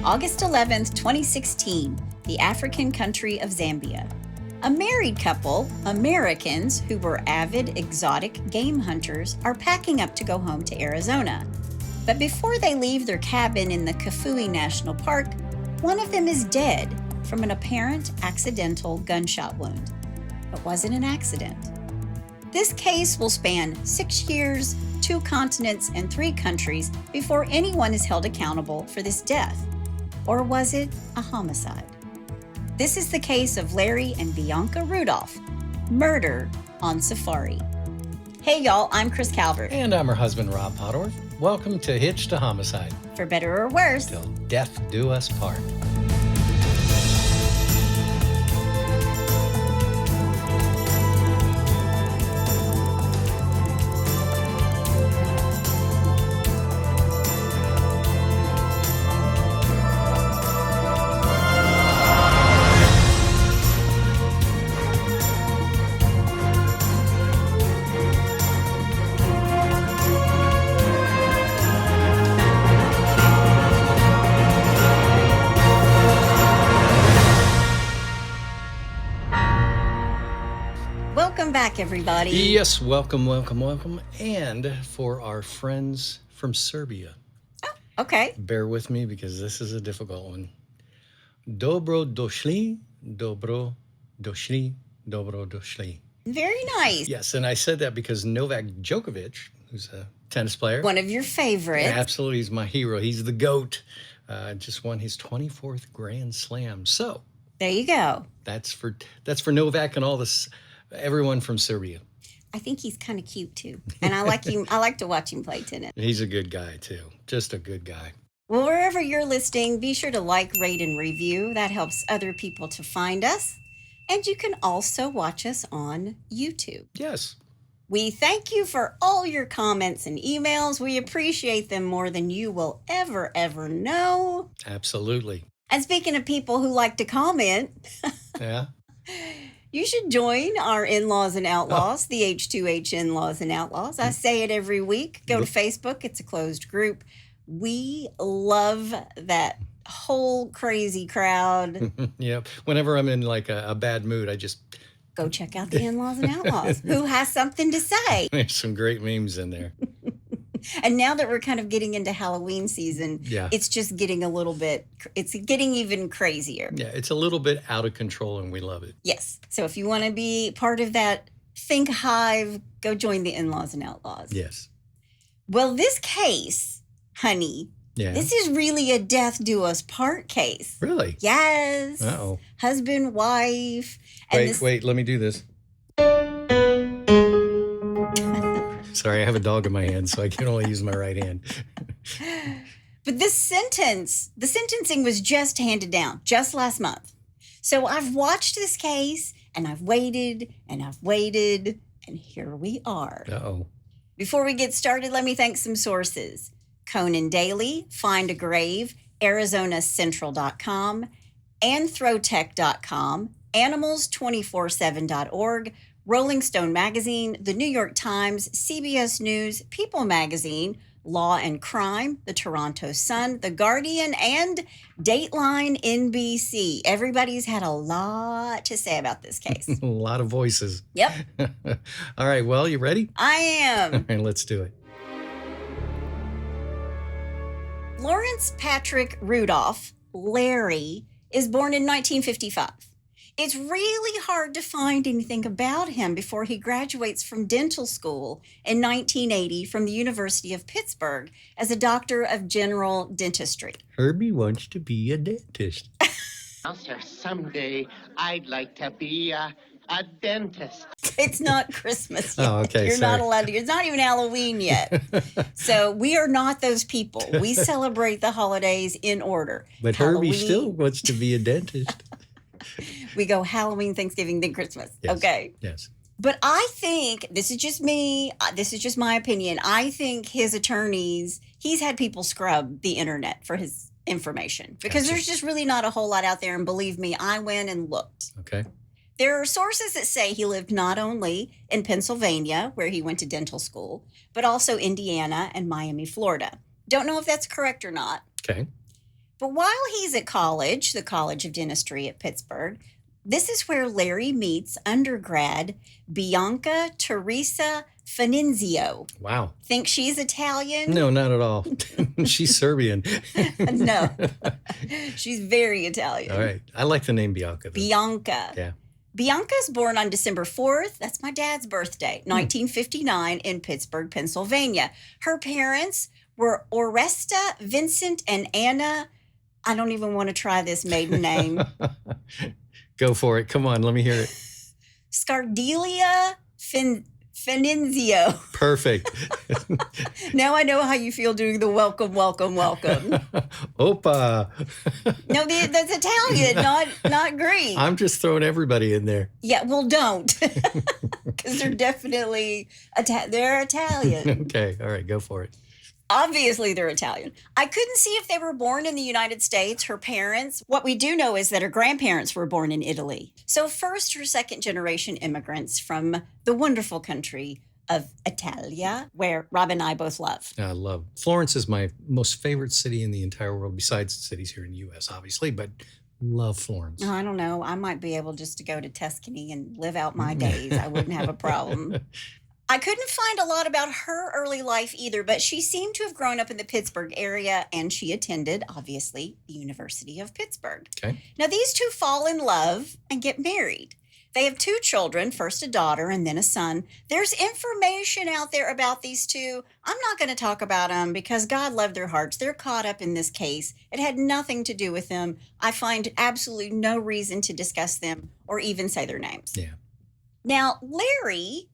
August 11th, 2016, the African country of Zambia. A married couple, Americans who were avid exotic game hunters, are packing up to go home to Arizona. But before they leave their cabin in the Kafue National Park, one of them is dead from an apparent accidental gunshot wound. But was it an accident? This case will span 6 years, 2 continents, and 3 countries before anyone is held accountable for this death. Or was it a homicide? This is the case of Larry and Bianca Rudolph, murder on safari. Hey y'all, I'm Kris Calvert. And I'm her husband, Rob Potterworth. Welcome to Hitched to Homicide. For better or worse. Till death do us part. Welcome back, everybody. Yes, welcome. And for our friends from Serbia. Oh, okay. Bear with me because this is a difficult one. Dobro došli. Very nice. Yes, and I said that because Novak Djokovic, who's a tennis player. One of your favorites. Yeah, absolutely, he's my hero. He's the GOAT. Just won his 24th Grand Slam. So there you go. That's for Novak and all this. Everyone from Serbia. I think he's kind of cute too. And I like him. I like to watch him play tennis. He's a good guy too. Just a good guy. Well, wherever you're listening, be sure to like, rate, and review. That helps other people to find us. And you can also watch us on YouTube. Yes. We thank you for all your comments and emails. We appreciate them more than you will ever know. Absolutely. And speaking of people who like to comment. Yeah. You should join our In-Laws and Outlaws, the H2H In-Laws and Outlaws. I say it every week. Go to Facebook. It's a closed group. We love that whole crazy crowd. Yeah. Whenever I'm in like a bad mood, I just go check out the In-Laws and Outlaws. Who has something to say? There's some great memes in there. And now that we're kind of getting into Halloween season, it's just getting it's getting even crazier. Yeah, it's a little bit out of control and we love it. Yes. So if you want to be part of that think hive, go join the In-Laws and Outlaws. Yes. Well, this case, honey, this is really a death do us part case. Really? Yes. Uh-oh. Husband, wife. Wait, let me do this. Sorry, I have a dog in my hand, so I can only use my right hand. But the sentencing was just handed down just last month. So I've watched this case, and I've waited, and here we are. Uh-oh. Before we get started, let me thank some sources. Conan Daily, Find a Grave, ArizonaCentral.com, Anthrotech.com, Animals247.org, Rolling Stone Magazine, The New York Times, CBS News, People Magazine, Law and Crime, The Toronto Sun, The Guardian, and Dateline NBC. Everybody's had a lot to say about this case. A lot of voices. Yep. All right, well, you ready? I am. All right, let's do it. Lawrence Patrick Rudolph, Larry, is born in 1955. It's really hard to find anything about him before he graduates from dental school in 1980 from the University of Pittsburgh as a doctor of general dentistry. Herbie wants to be a dentist. Sir, someday I'd like to be a dentist. It's not Christmas yet. Oh, okay. You're not allowed to. It's not even Halloween yet. So we are not those people. We celebrate the holidays in order. But Herbie still wants to be a dentist. We go Halloween, Thanksgiving, then Christmas. Yes. Okay. Yes. But I think, this is just me, this is just my opinion, I think his attorneys, he's had people scrub the internet for his information. Because there's just really not a whole lot out there. And believe me, I went and looked. Okay. There are sources that say he lived not only in Pennsylvania, where he went to dental school, but also Indiana and Miami, Florida. Don't know if that's correct or not. Okay. But while he's at college, the College of Dentistry at Pittsburgh, this is where Larry meets undergrad Bianca Teresa Finenzio. Wow. Think she's Italian? No, not at all. She's Serbian. No, she's very Italian. All right. I like the name Bianca, though. Bianca. Yeah. Bianca's born on December 4th. That's my dad's birthday, 1959 in Pittsburgh, Pennsylvania. Her parents were Oresta, Vincent, and Anna. I don't even want to try this maiden name. Go for it. Come on. Let me hear it. Scardelia Finenzio. Perfect. Now I know how you feel doing the welcome, welcome, welcome. Opa. No, that's Italian, not Greek. I'm just throwing everybody in there. Yeah, well, don't. Because they're definitely, they're Italian. Okay. All right. Go for it. Obviously, they're Italian. I couldn't see if they were born in the United States, her parents. What we do know is that her grandparents were born in Italy. So first or second generation immigrants from the wonderful country of Italia, where Rob and I both love. I love Florence is my most favorite city in the entire world, besides the cities here in the U.S., obviously, but love Florence. Oh, I don't know. I might be able just to go to Tuscany and live out my days. I wouldn't have a problem. I couldn't find a lot about her early life either, but she seemed to have grown up in the Pittsburgh area, and she attended, obviously, the University of Pittsburgh. Okay. Now, these two fall in love and get married. They have two children, first a daughter and then a son. There's information out there about these two. I'm not going to talk about them because God loved their hearts. They're caught up in this case. It had nothing to do with them. I find absolutely no reason to discuss them or even say their names. Yeah. Now, Larry...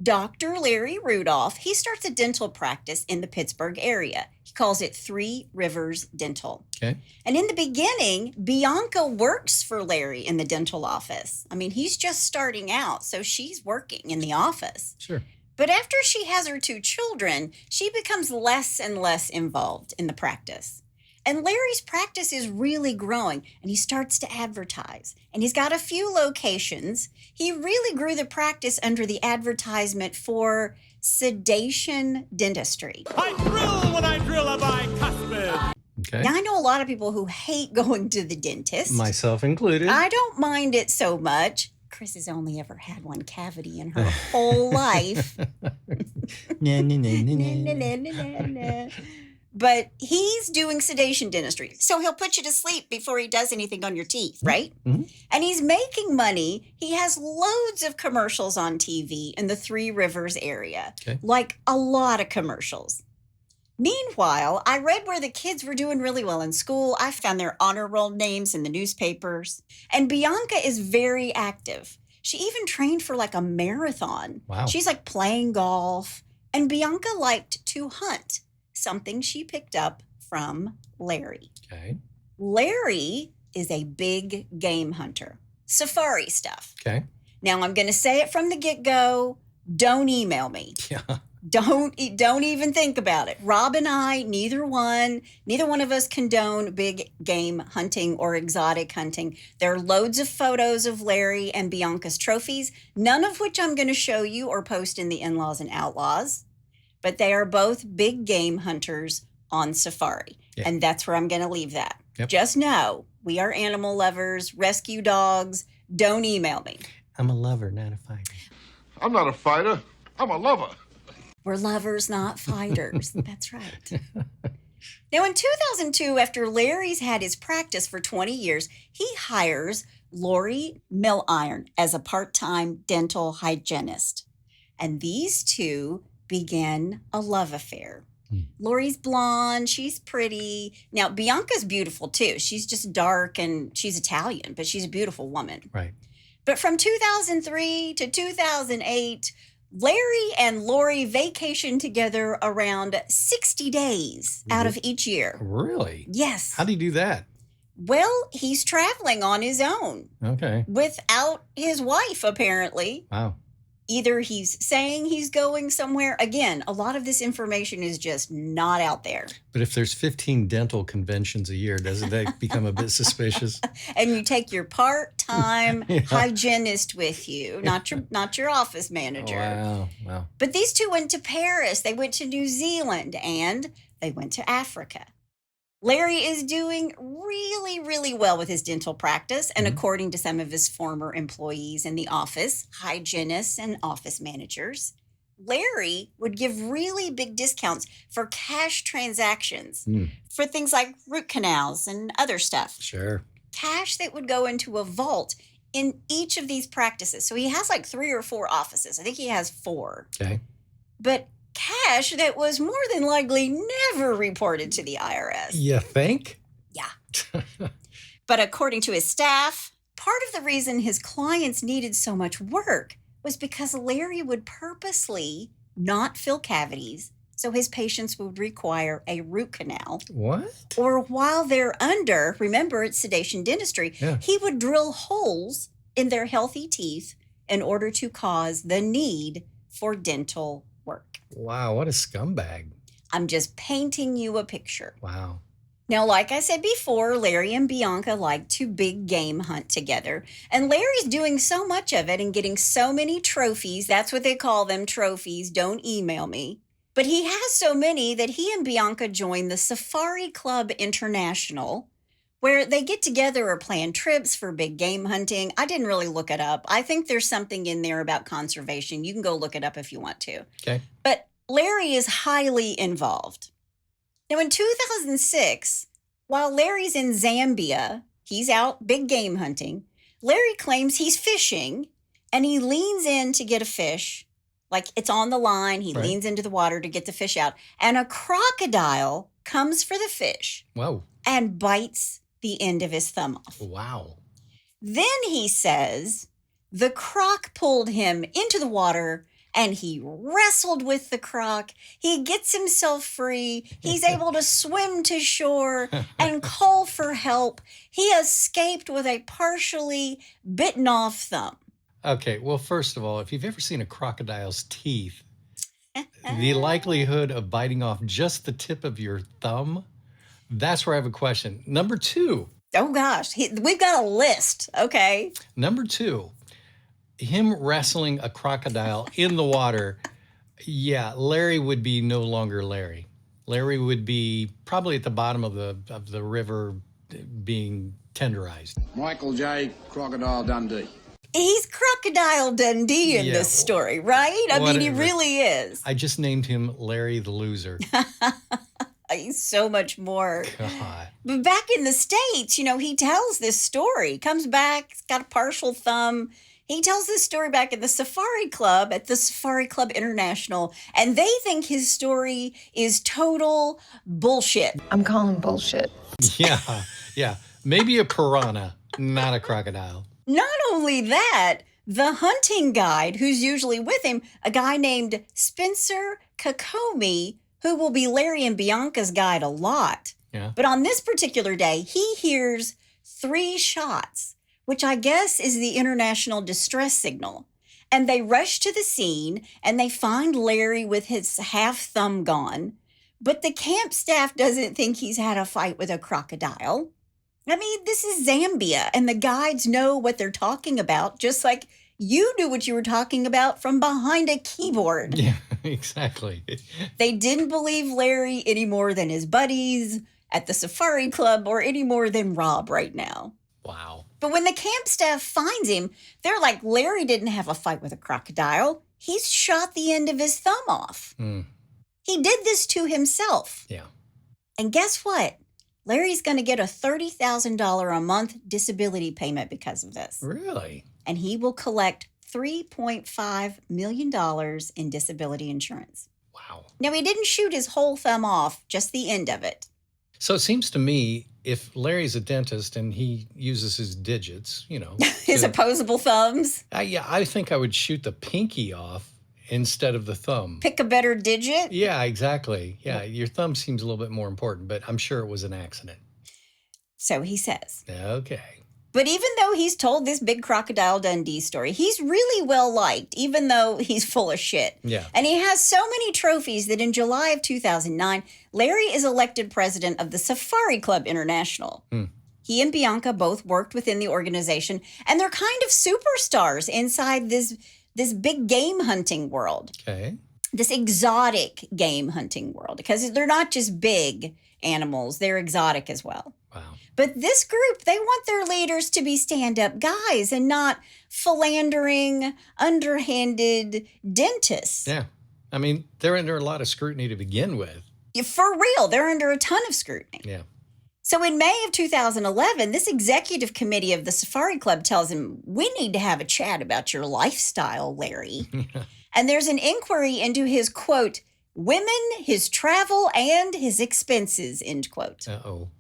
Dr. Larry Rudolph, he starts a dental practice in the Pittsburgh area. He calls it Three Rivers Dental. Okay. And in the beginning, Bianca works for Larry in the dental office. I mean, he's just starting out, so she's working in the office. Sure. But after she has her two children, she becomes less and less involved in the practice. And Larry's practice is really growing, and he starts to advertise. And he's got a few locations. He really grew the practice under the advertisement for sedation dentistry. I drill when I drill a bicuspid. Okay. Now, I know a lot of people who hate going to the dentist. Myself included. I don't mind it so much. Kris has only ever had one cavity in her whole life. Nah, nah, nah, nah, Na, nah. na, na, na, na. But he's doing sedation dentistry. So he'll put you to sleep before he does anything on your teeth, right? Mm-hmm. And he's making money. He has loads of commercials on TV in the Three Rivers area, Okay. like a lot of commercials. Meanwhile, I read where the kids were doing really well in school. I found their honor roll names in the newspapers. And Bianca is very active. She even trained for like a marathon. Wow. She's like playing golf. And Bianca liked to hunt, something she picked up from Larry. Okay. Larry is a big game hunter, safari stuff. Okay. Now, I'm going to say it from the get-go. Don't email me. Yeah. Don't even think about it. Rob and I, neither one of us condone big game hunting or exotic hunting. There are loads of photos of Larry and Bianca's trophies, none of which I'm going to show you or post in the In-Laws and Outlaws. But they are both big game hunters on safari. Yeah. And that's where I'm going to leave that. Yep. Just know we are animal lovers, rescue dogs. Don't email me. I'm a lover, not a fighter. I'm not a fighter. I'm a lover. We're lovers, not fighters. That's right. Now, in 2002, after Larry's had his practice for 20 years, he hires Lori Milliron as a part-time dental hygienist. And these two begin a love affair. Lori's blonde. She's pretty. Now, Bianca's beautiful, too. She's just dark and she's Italian, but she's a beautiful woman. Right. But from 2003 to 2008, Larry and Lori vacation together around 60 days out of each year. Really? Yes. How do you do that? Well, he's traveling on his own Okay. without his wife, apparently. Wow. Either he's saying he's going somewhere. Again, a lot of this information is just not out there. But if there's 15 dental conventions a year, doesn't that become a bit suspicious? And you take your part-time Yeah. hygienist with you, not your office manager. Wow. Wow. But these two went to Paris, they went to New Zealand, and they went to Africa. Larry is doing really, really well with his dental practice. And according to some of his former employees in the office, hygienists and office managers, Larry would give really big discounts for cash transactions for things like root canals and other stuff. Sure. Cash that would go into a vault in each of these practices. So he has like 3 or 4 offices. I think he has 4. Okay. But cash that was more than likely never reported to the IRS. You think? Yeah. But according to his staff, part of the reason his clients needed so much work was because Larry would purposely not fill cavities so his patients would require a root canal. What? Or while they're under, remember it's sedation dentistry, he would drill holes in their healthy teeth in order to cause the need for dental work. Wow, what a scumbag. I'm just painting you a picture. Wow. Now, like I said before, Larry and Bianca like to big game hunt together. And Larry's doing so much of it and getting so many trophies. That's what they call them, trophies. Don't email me. But he has so many that he and Bianca joined the Safari Club International, where they get together or plan trips for big game hunting. I didn't really look it up. I think there's something in there about conservation. You can go look it up if you want to. Okay. But Larry is highly involved. Now, in 2006, while Larry's in Zambia, he's out big game hunting, Larry claims he's fishing, and he leans in to get a fish. Like it's on the line. He leans into the water to get the fish out. And a crocodile comes for the fish. Whoa. And bites the end of his thumb off. Wow. Then he says the croc pulled him into the water and he wrestled with the croc. He gets himself free. He's able to swim to shore and call for help. He escaped with a partially bitten off thumb. Okay, well, first of all, if you've ever seen a crocodile's teeth, the likelihood of biting off just the tip of your thumb, that's where I have a question. Number 2. Oh, gosh. We've got a list. Okay. Number 2, him wrestling a crocodile in the water. Yeah, Larry would be no longer Larry. Larry would be probably at the bottom of the river being tenderized. Michael J. Crocodile Dundee. He's Crocodile Dundee in this story, right? I mean, he really is. I just named him Larry the Loser. He's so much more. God. But back in the States, he tells this story. Comes back, he's got a partial thumb. He tells this story back at the Safari Club, at the Safari Club International, and they think his story is total bullshit. I'm calling bullshit. Yeah. Maybe a piranha, not a crocodile. Not only that, the hunting guide who's usually with him, a guy named Spencer Kakomi, who will be Larry and Bianca's guide a lot. Yeah. But on this particular day, he hears 3 shots, which I guess is the international distress signal. And they rush to the scene and they find Larry with his half thumb gone. But the camp staff doesn't think he's had a fight with a crocodile. I mean, this is Zambia, and the guides know what they're talking about, just like you knew what you were talking about from behind a keyboard. Yeah, exactly. They didn't believe Larry any more than his buddies at the Safari Club or any more than Rob right now. Wow. But when the camp staff finds him, they're like, Larry didn't have a fight with a crocodile. He's shot the end of his thumb off. He did this to himself. Yeah. And guess what? Larry's going to get a $30,000 a month disability payment because of this. Really? And he will collect $3.5 million in disability insurance. Wow. Now, he didn't shoot his whole thumb off, just the end of it. So it seems to me, if Larry's a dentist and he uses his digits, His opposable thumbs. I think I would shoot the pinky off instead of the thumb. Pick a better digit. Yeah, exactly. Yeah, your thumb seems a little bit more important, but I'm sure it was an accident. So he says. Okay. But even though he's told this big Crocodile Dundee story, he's really well liked, even though he's full of shit. Yeah. And he has so many trophies that in July of 2009, Larry is elected president of the Safari Club International. He and Bianca both worked within the organization, and they're kind of superstars inside this big game hunting world. Okay. this exotic game hunting world, because they're not just big animals, they're exotic as well. Wow. But this group, they want their leaders to be stand-up guys and not philandering, underhanded dentists. Yeah. I mean, they're under a lot of scrutiny to begin with. For real, they're under a ton of scrutiny. Yeah. So in May of 2011, this executive committee of the Safari Club tells him, we need to have a chat about your lifestyle, Larry. And there's an inquiry into his, quote, women, his travel, and his expenses, end quote. Uh-oh.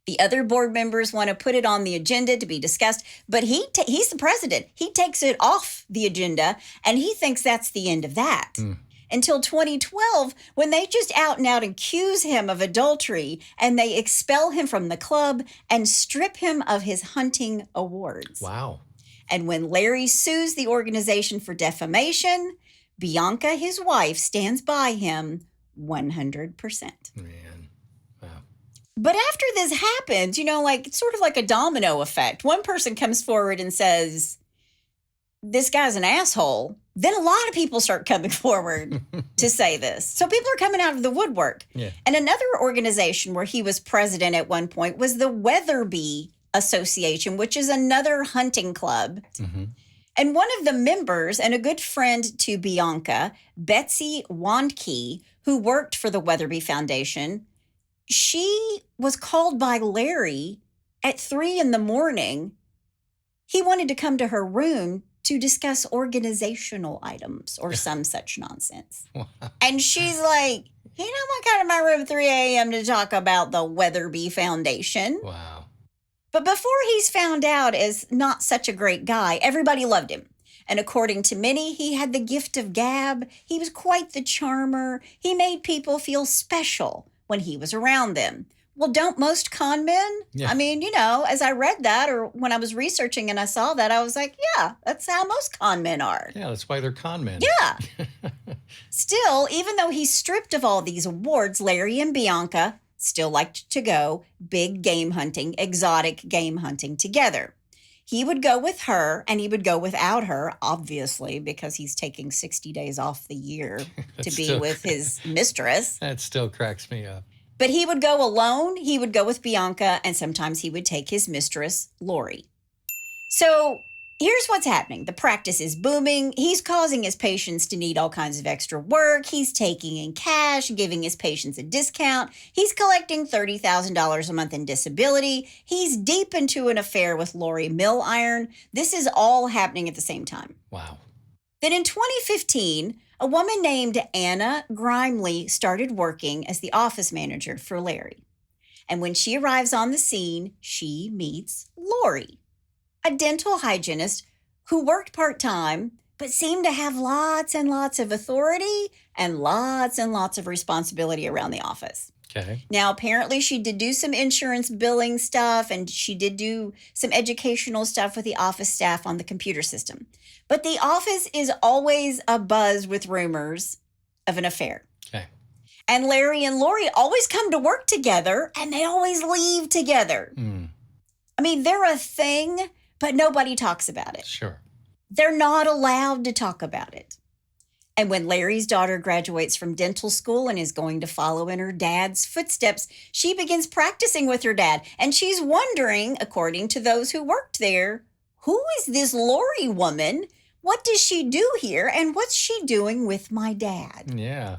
The other board members want to put it on the agenda to be discussed, but he's the president. He takes it off the agenda, and he thinks that's the end of that. Until 2012, when they just out and out accuse him of adultery, and they expel him from the club and strip him of his hunting awards. Wow. And when Larry sues the organization for defamation, Bianca, his wife, stands by him 100%. Man. Wow. But after this happens, like it's sort of like a domino effect. One person comes forward and says, this guy's an asshole. Then a lot of people start coming forward to say this. So people are coming out of the woodwork. Yeah. And another organization where he was president at one point was the Weatherby Association, which is another hunting club. Mm-hmm. And one of the members and a good friend to Bianca, Betsy Wandke, who worked for the Weatherby Foundation, she was called by Larry at 3 a.m. He wanted to come to her room to discuss organizational items or some such nonsense. Wow. And she's like, you know what, come to my room at 3 a.m. to talk about the Weatherby Foundation. Wow. But before he's found out as not such a great guy, everybody loved him. And according to many, he had the gift of gab. He was quite the charmer. He made people feel special when he was around them. Well, don't most con men? Yeah. I mean, as I read that or when I was researching and I saw that, I was like, yeah, that's how most con men are. Yeah, that's why they're con men. Yeah. Still, even though he's stripped of all these awards, Larry and Bianca still liked to go big game hunting, exotic game hunting together. He would go with her and he would go without her, obviously, because he's taking 60 days off the year to be with his mistress. That still cracks me up. But he would go alone, he would go with Bianca, and sometimes he would take his mistress, Lori. So here's what's happening. The practice is booming. He's causing his patients to need all kinds of extra work. He's taking in cash, giving his patients a discount. He's collecting $30,000 a month in disability. He's deep into an affair with Lori Milliron. This is all happening at the same time. Wow. Then in 2015, a woman named Anna Grimley started working as the office manager for Larry. And when she arrives on the scene, she meets Lori, a dental hygienist who worked part-time, but seemed to have lots and lots of authority and lots of responsibility around the office. Okay. Now, apparently she did do some insurance billing stuff and she did do some educational stuff with the office staff on the computer system. But the office is always abuzz with rumors of an affair. Okay. And Larry and Lori always come to work together and they always leave together. I mean, they're a thing, but nobody talks about it. Sure. They're not allowed to talk about it. And when Larry's daughter graduates from dental school and is going to follow in her dad's footsteps, she begins practicing with her dad. And she's wondering, according to those who worked there, who is this Lori woman? What does she do here? And what's she doing with my dad? Yeah.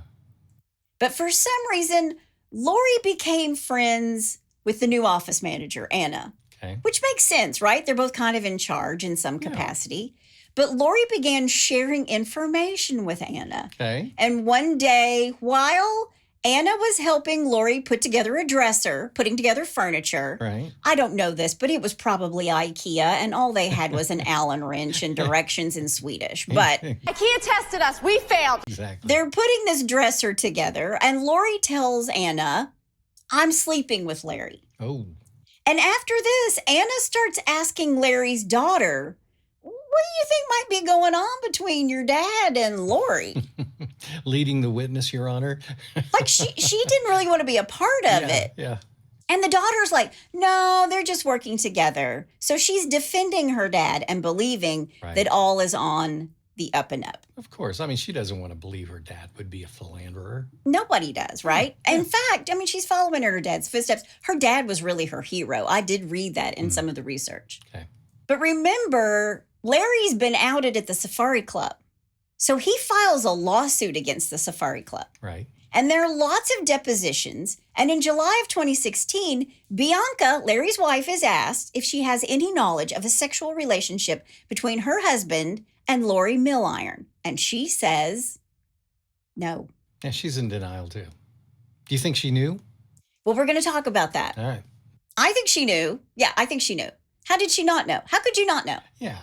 But for some reason, Lori became friends with the new office manager, Anna. Okay. Which makes sense, right? They're both kind of in charge in some capacity. But Lori began sharing information with Anna. Okay. And one day, while Anna was helping Lori put together a dresser, putting together furniture. Right. I don't know this, but it was probably IKEA, and all they had was an Allen wrench and directions in Swedish. But IKEA tested us. We failed. Exactly. they're putting this dresser together, and Lori tells Anna, I'm sleeping with Larry. Oh. And after this, Anna starts asking Larry's daughter, what do you think might be going on between your dad and Lori? Leading the witness, Your Honor. Like she didn't really want to be a part of it. Yeah. And the daughter's like, no, they're just working together. So she's defending her dad and believing Right. that all is on the up and up. Of course. I mean, she doesn't want to believe her dad would be a philanderer. Nobody does, right? In fact, I mean, she's following in her dad's footsteps. Her dad was really her hero. I did read that in some of the research. Okay. But remember, Larry's been outed at the Safari Club. So he files a lawsuit against the Safari Club. Right. And there are lots of depositions. And in July of 2016, Bianca, Larry's wife, is asked if she has any knowledge of a sexual relationship between her husband and Lori Milliron. And she says no. Yeah, she's in denial too. Do you think she knew? Well, we're going to talk about that. All right. I think she knew. Yeah, I think she knew. How did she not know? How could you not know? Yeah.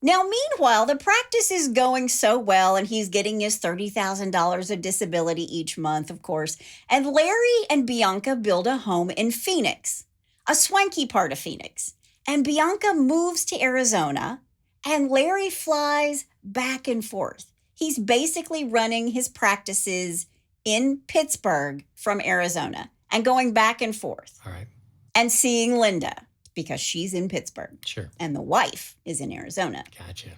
Now, meanwhile, the practice is going so well, and he's getting his $30,000 of disability each month, of course. And Larry and Bianca build a home in Phoenix, a swanky part of Phoenix. And Bianca moves to Arizona, and Larry flies back and forth. He's basically running his practices in Pittsburgh from Arizona and going back and forth. All right. And seeing Linda, because she's in Pittsburgh. Sure. And the wife is in Arizona. Gotcha.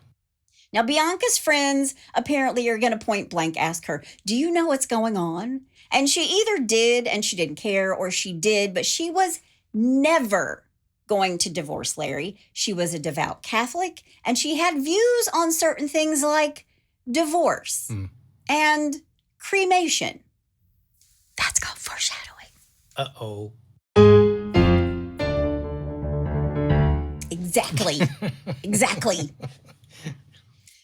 Now, Bianca's friends apparently are going to point blank ask her, do you know what's going on? And she either did and she didn't care, or she did, but she was never going to divorce Larry. She was a devout Catholic, and she had views on certain things like divorce and cremation. That's called foreshadowing. Uh-oh. Exactly. Exactly.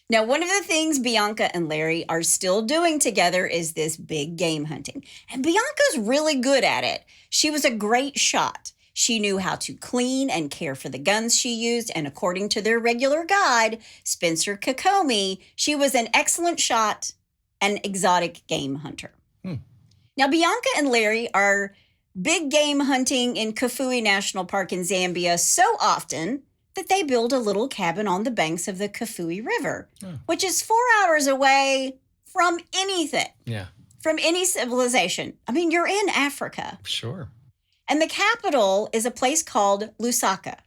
Now, one of the things Bianca and Larry are still doing together is this big game hunting. And Bianca's really good at it. She was a great shot. She knew how to clean and care for the guns she used. And according to their regular guide, Spencer Kakomi, she was an excellent shot and exotic game hunter. Now, Bianca and Larry are big game hunting in Kafue National Park in Zambia so often that they build a little cabin on the banks of the Kafue River, which is 4 hours away from anything, from any civilization. I mean, you're in Africa. Sure. And the capital is a place called Lusaka.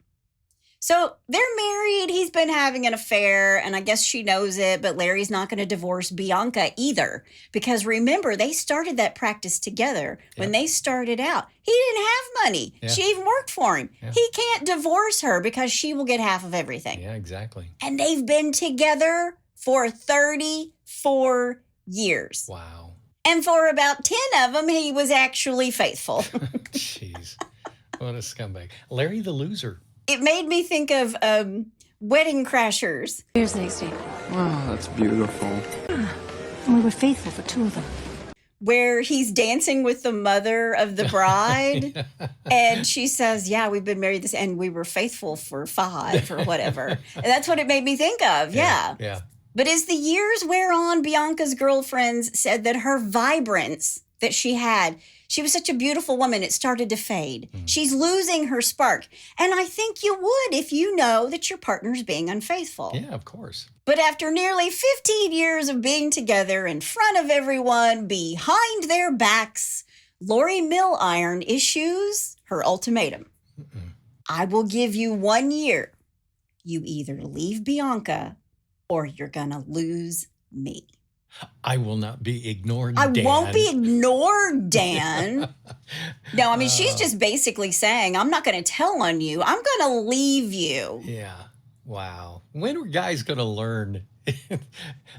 So they're married. He's been having an affair, and I guess she knows it, but Larry's not going to divorce Bianca either. Because remember, they started that practice together when they started out. He didn't have money. Yeah. She even worked for him. Yeah. He can't divorce her because she will get half of everything. Yeah, exactly. And they've been together for 34 years. Wow. And for about 10 of them, he was actually faithful. Jeez. What a scumbag. Larry the loser. It made me think of Wedding Crashers. Here's the estate. Oh, that's beautiful. And we were faithful for 2 of them. Where he's dancing with the mother of the bride. And she says, yeah, we've been married this, and we were faithful for 5 or whatever. And that's what it made me think of. Yeah. But as the years wear on, Bianca's girlfriends said that her vibrance that she had, she was such a beautiful woman, it started to fade. She's losing her spark. And I think you would if you know that your partner's being unfaithful. Yeah, of course. But after nearly 15 years of being together in front of everyone, behind their backs, Lori Milliron issues her ultimatum. I will give you 1 year. You either leave Bianca or you're going to lose me. I will not be ignored, I Dan. won't be ignored, Dan. No, I mean, she's just basically saying, I'm not going to tell on you. I'm going to leave you. Yeah. Wow. When are guys going to learn?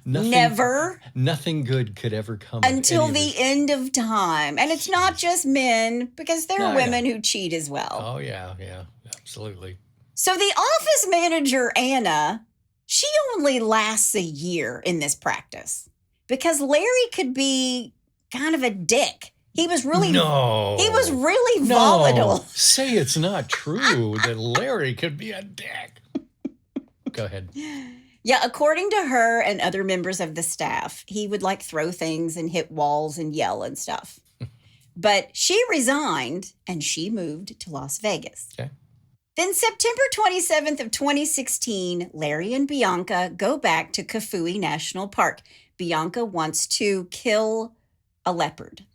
Never. Nothing good could ever come until of the end of time. And it's not just men, because there are women who cheat as well. Oh, yeah. Yeah, absolutely. So the office manager, Anna, she only lasts a year in this practice because Larry could be kind of a dick. He was really volatile. Say it's not true that Larry could be a dick. Go ahead. Yeah, according to her and other members of the staff, he would like throw things and hit walls and yell and stuff. But she resigned and she moved to Las Vegas. Okay. Then September 27th of 2016, Larry and Bianca go back to Kafue National Park. Bianca wants to kill a leopard.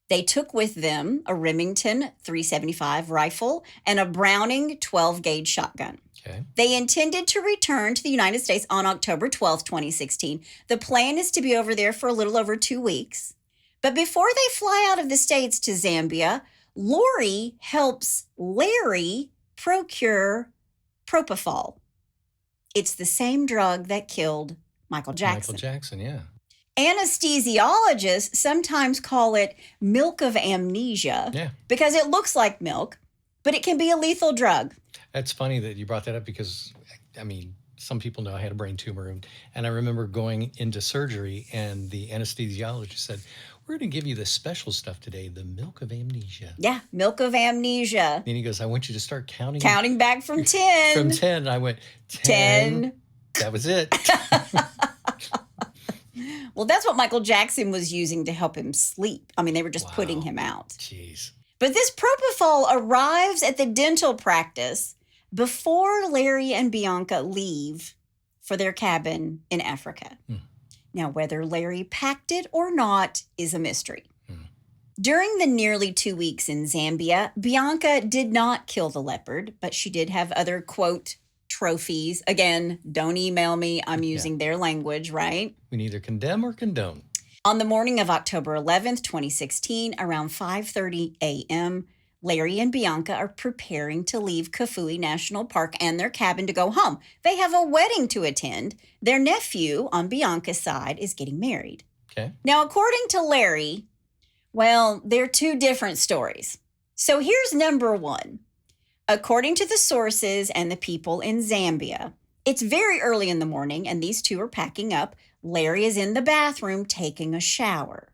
They took with them a Remington 375 rifle and a Browning 12-gauge shotgun. Okay. They intended to return to the United States on October 12th, 2016. The plan is to be over there for a little over 2 weeks. But before they fly out of the States to Zambia, Lori helps Larry procure propofol. It's the same drug that killed Michael Jackson. Michael Jackson, yeah. Anesthesiologists sometimes call it milk of amnesia because it looks like milk, but it can be a lethal drug. That's funny that you brought that up because, some people know I had a brain tumor. And I remember going into surgery and the anesthesiologist said, we're going to give you the special stuff today, the milk of amnesia. Yeah, milk of amnesia. And he goes, I want you to start counting. Counting back from 10. From 10. And I went, 10. That was it. Well, that's what Michael Jackson was using to help him sleep. They were just putting him out. Jeez. But this propofol arrives at the dental practice before Larry and Bianca leave for their cabin in Africa. Now, whether Larry packed it or not is a mystery. During the nearly 2 weeks in Zambia, Bianca did not kill the leopard, but she did have other, quote, trophies. Again, don't email me. I'm using their language, right? We neither condemn or condone. On the morning of October 11th, 2016, around 5:30 a.m., Larry and Bianca are preparing to leave Kafue National Park and their cabin to go home. They have a wedding to attend. Their nephew on Bianca's side is getting married. Okay. Now, according to Larry, well, they're two different stories. So here's number one. According to the sources and the people in Zambia, it's very early in the morning and these two are packing up. Larry is in the bathroom taking a shower.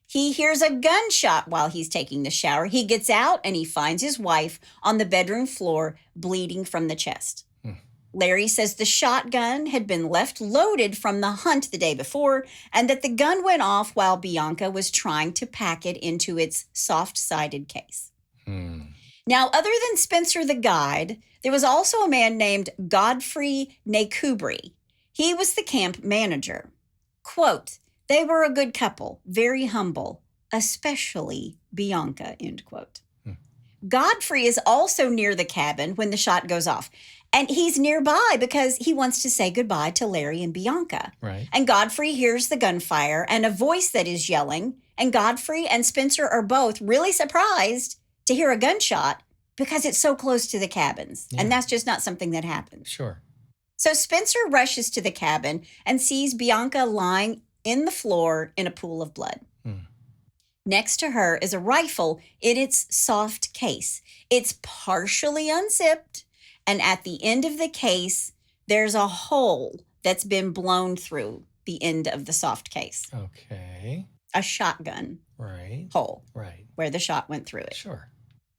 He hears a gunshot while he's taking the shower. He gets out and he finds his wife on the bedroom floor bleeding from the chest. Larry says the shotgun had been left loaded from the hunt the day before and that the gun went off while Bianca was trying to pack it into its soft-sided case. Now, other than Spencer the guide, there was also a man named Godfrey Nakubri. He was the camp manager. Quote, they were a good couple, very humble, especially Bianca, end quote. Godfrey is also near the cabin when the shot goes off. And he's nearby because he wants to say goodbye to Larry and Bianca. Right. And Godfrey hears the gunfire and a voice that is yelling. And Godfrey and Spencer are both really surprised to hear a gunshot because it's so close to the cabins. And that's just not something that happens. Sure. So Spencer rushes to the cabin and sees Bianca lying in the floor in a pool of blood. Next to her is a rifle in its soft case. It's partially unzipped, and at the end of the case, there's a hole that's been blown through the end of the soft case. Okay. A shotgun hole. Right. Where the shot went through it. Sure.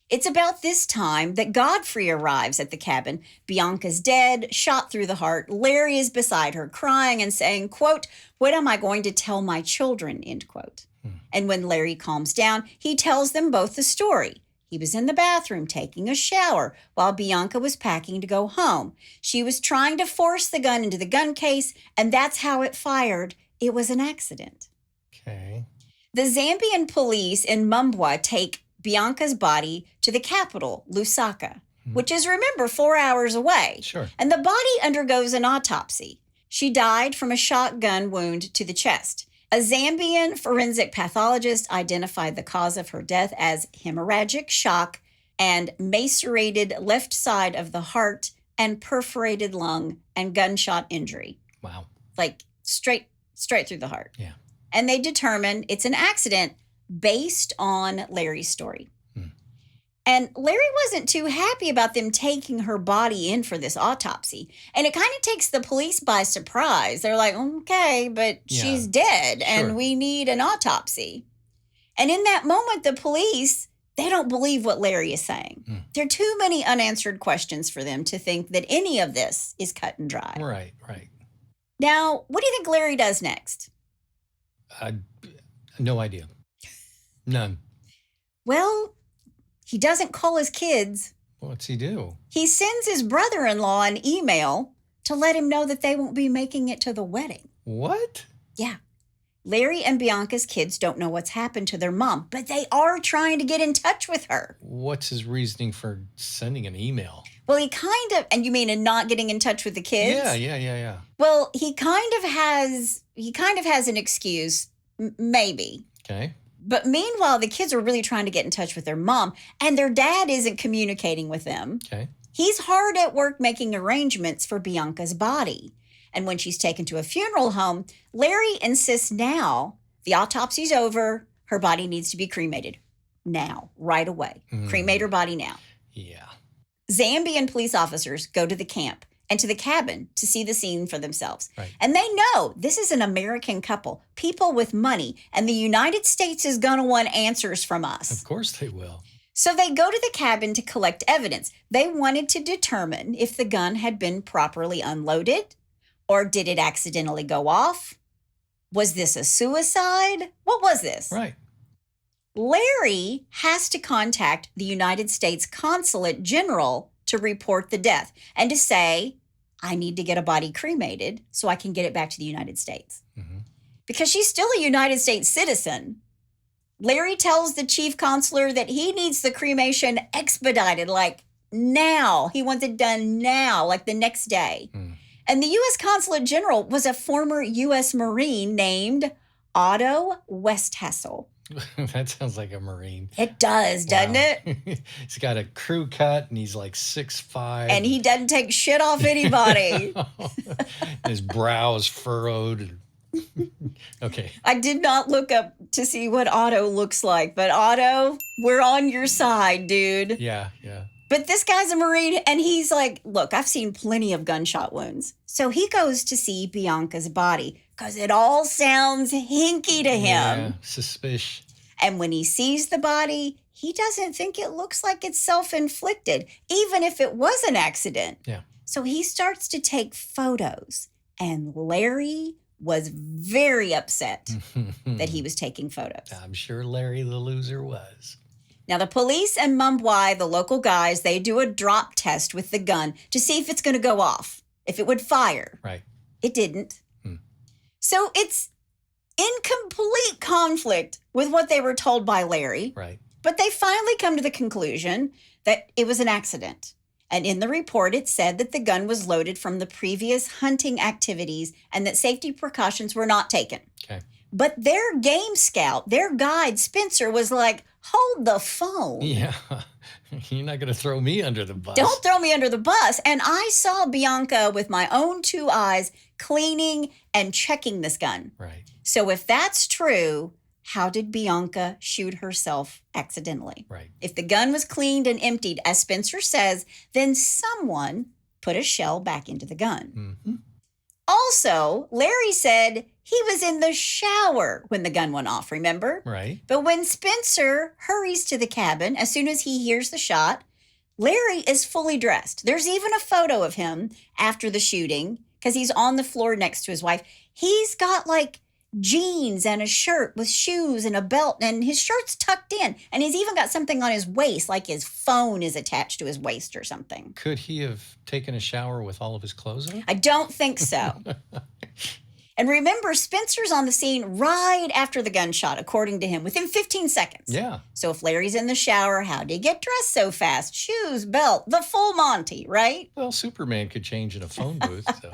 It's about this time that Godfrey arrives at the cabin. Bianca's dead, shot through the heart. Larry is beside her, crying and saying, quote, what am I going to tell my children, end quote. And when Larry calms down, he tells them both the story. He was in the bathroom taking a shower while Bianca was packing to go home. She was trying to force the gun into the gun case, and that's how it fired. It was an accident. Okay. The Zambian police in Mumbwa take Bianca's body to the capital, Lusaka, which is, remember, 4 hours away. Sure. And the body undergoes an autopsy. She died from a shotgun wound to the chest. A Zambian forensic pathologist identified the cause of her death as hemorrhagic shock and macerated left side of the heart and perforated lung and gunshot injury. Wow. Like straight through the heart. Yeah. And they determined it's an accident based on Larry's story. And Larry wasn't too happy about them taking her body in for this autopsy. And it kind of takes the police by surprise. They're like, okay, but she's dead and we need an autopsy. And in that moment, the police, they don't believe what Larry is saying. There are too many unanswered questions for them to think that any of this is cut and dry. Right. Now, what do you think Larry does next? No idea. None. Well, he doesn't call his kids. What's he do? He sends his brother-in-law an email to let him know that they won't be making it to the wedding. What? Yeah. Larry and Bianca's kids don't know what's happened to their mom, but they are trying to get in touch with her. What's his reasoning for sending an email? Well, and you mean in not getting in touch with the kids? Yeah. Well, he kind of has an excuse, maybe. Okay. But meanwhile, the kids are really trying to get in touch with their mom, and their dad isn't communicating with them. Okay. He's hard at work making arrangements for Bianca's body. And when she's taken to a funeral home, Larry insists now the autopsy's over, her body needs to be cremated. Now, right away. Cremate her body now. Yeah. Zambian police officers go to the camp and to the cabin to see the scene for themselves. Right. And they know this is an American couple, people with money, and the United States is going to want answers from us. Of course they will. So they go to the cabin to collect evidence. They wanted to determine if the gun had been properly unloaded, or did it accidentally go off? Was this a suicide? What was this? Right. Larry has to contact the United States Consulate General to report the death and to say, I need to get a body cremated so I can get it back to the United States. Mm-hmm. Because she's still a United States citizen. Larry tells the chief consular that he needs the cremation expedited, like now. He wants it done now, like the next day. And the U.S. Consulate General was a former U.S. Marine named Otto Westhassel. That sounds like a Marine. It does, doesn't it? He's got a crew cut and he's like 6'5". And he doesn't take shit off anybody. His brow is furrowed. Okay. I did not look up to see what Otto looks like, but Otto, we're on your side, dude. Yeah. But this guy's a Marine, and he's like, look, I've seen plenty of gunshot wounds. So he goes to see Bianca's body because it all sounds hinky to him. Yeah, suspicious. And when he sees the body, he doesn't think it looks like it's self-inflicted, even if it was an accident. Yeah. So he starts to take photos, and Larry was very upset that he was taking photos. I'm sure Larry the loser was. Now, the police and Mumbai, the local guys, they do a drop test with the gun to see if it's going to go off, if it would fire. Right. It didn't. So it's in complete conflict with what they were told by Larry. Right. But they finally come to the conclusion that it was an accident. And in the report, it said that the gun was loaded from the previous hunting activities and that safety precautions were not taken. Okay. But their game scout, their guide, Spencer, was like, hold the phone. Yeah. You're not going to throw me under the bus. Don't throw me under the bus. And I saw Bianca with my own two eyes cleaning and checking this gun. Right. So if that's true, how did Bianca shoot herself accidentally? Right. If the gun was cleaned and emptied, as Spencer says, then someone put a shell back into the gun. Mm-hmm. Also, Larry said he was in the shower when the gun went off, remember? Right. But when Spencer hurries to the cabin, as soon as he hears the shot, Larry is fully dressed. There's even a photo of him after the shooting because he's on the floor next to his wife. He's got like jeans and a shirt with shoes and a belt, and his shirt's tucked in. And he's even got something on his waist, like his phone is attached to his waist or something. Could he have taken a shower with all of his clothes on? I don't think so. And remember, Spencer's on the scene right after the gunshot, according to him, within 15 seconds. Yeah. So if Larry's in the shower, how'd he get dressed so fast? Shoes, belt, the full Monty, right? Well, Superman could change in a phone booth, so.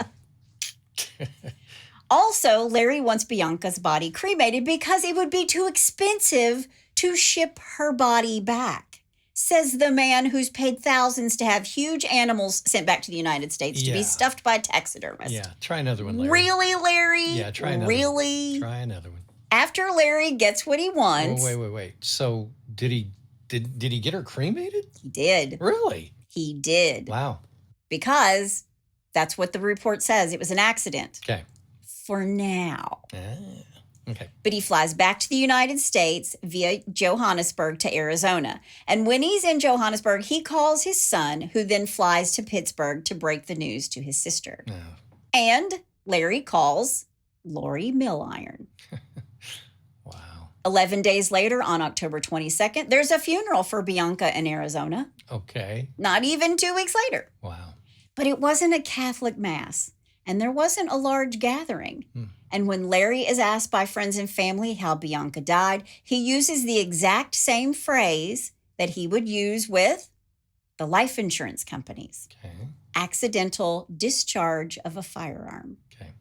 Also, Larry wants Bianca's body cremated because it would be too expensive to ship her body back, says the man who's paid thousands to have huge animals sent back to the United States to be stuffed by taxidermists. Yeah, try another one, Larry. Really, Larry? Yeah, try another Really? one. Try another one. After Larry gets what he wants. Oh, wait. So did he get her cremated? He did. Really? He did. Wow. Because that's what the report says. It was an accident. Okay. For now. Okay. But he flies back to the United States via Johannesburg to Arizona. And when he's in Johannesburg, he calls his son, who then flies to Pittsburgh to break the news to his sister. Oh. And Larry calls Lori Milliron. Wow. 11 days later, on October 22nd, there's a funeral for Bianca in Arizona. Okay. Not even 2 weeks later. Wow. But it wasn't a Catholic mass, and there wasn't a large gathering. And when Larry is asked by friends and family how Bianca died, he uses the exact same phrase that he would use with the life insurance companies. Okay. Accidental discharge of a firearm. Okay.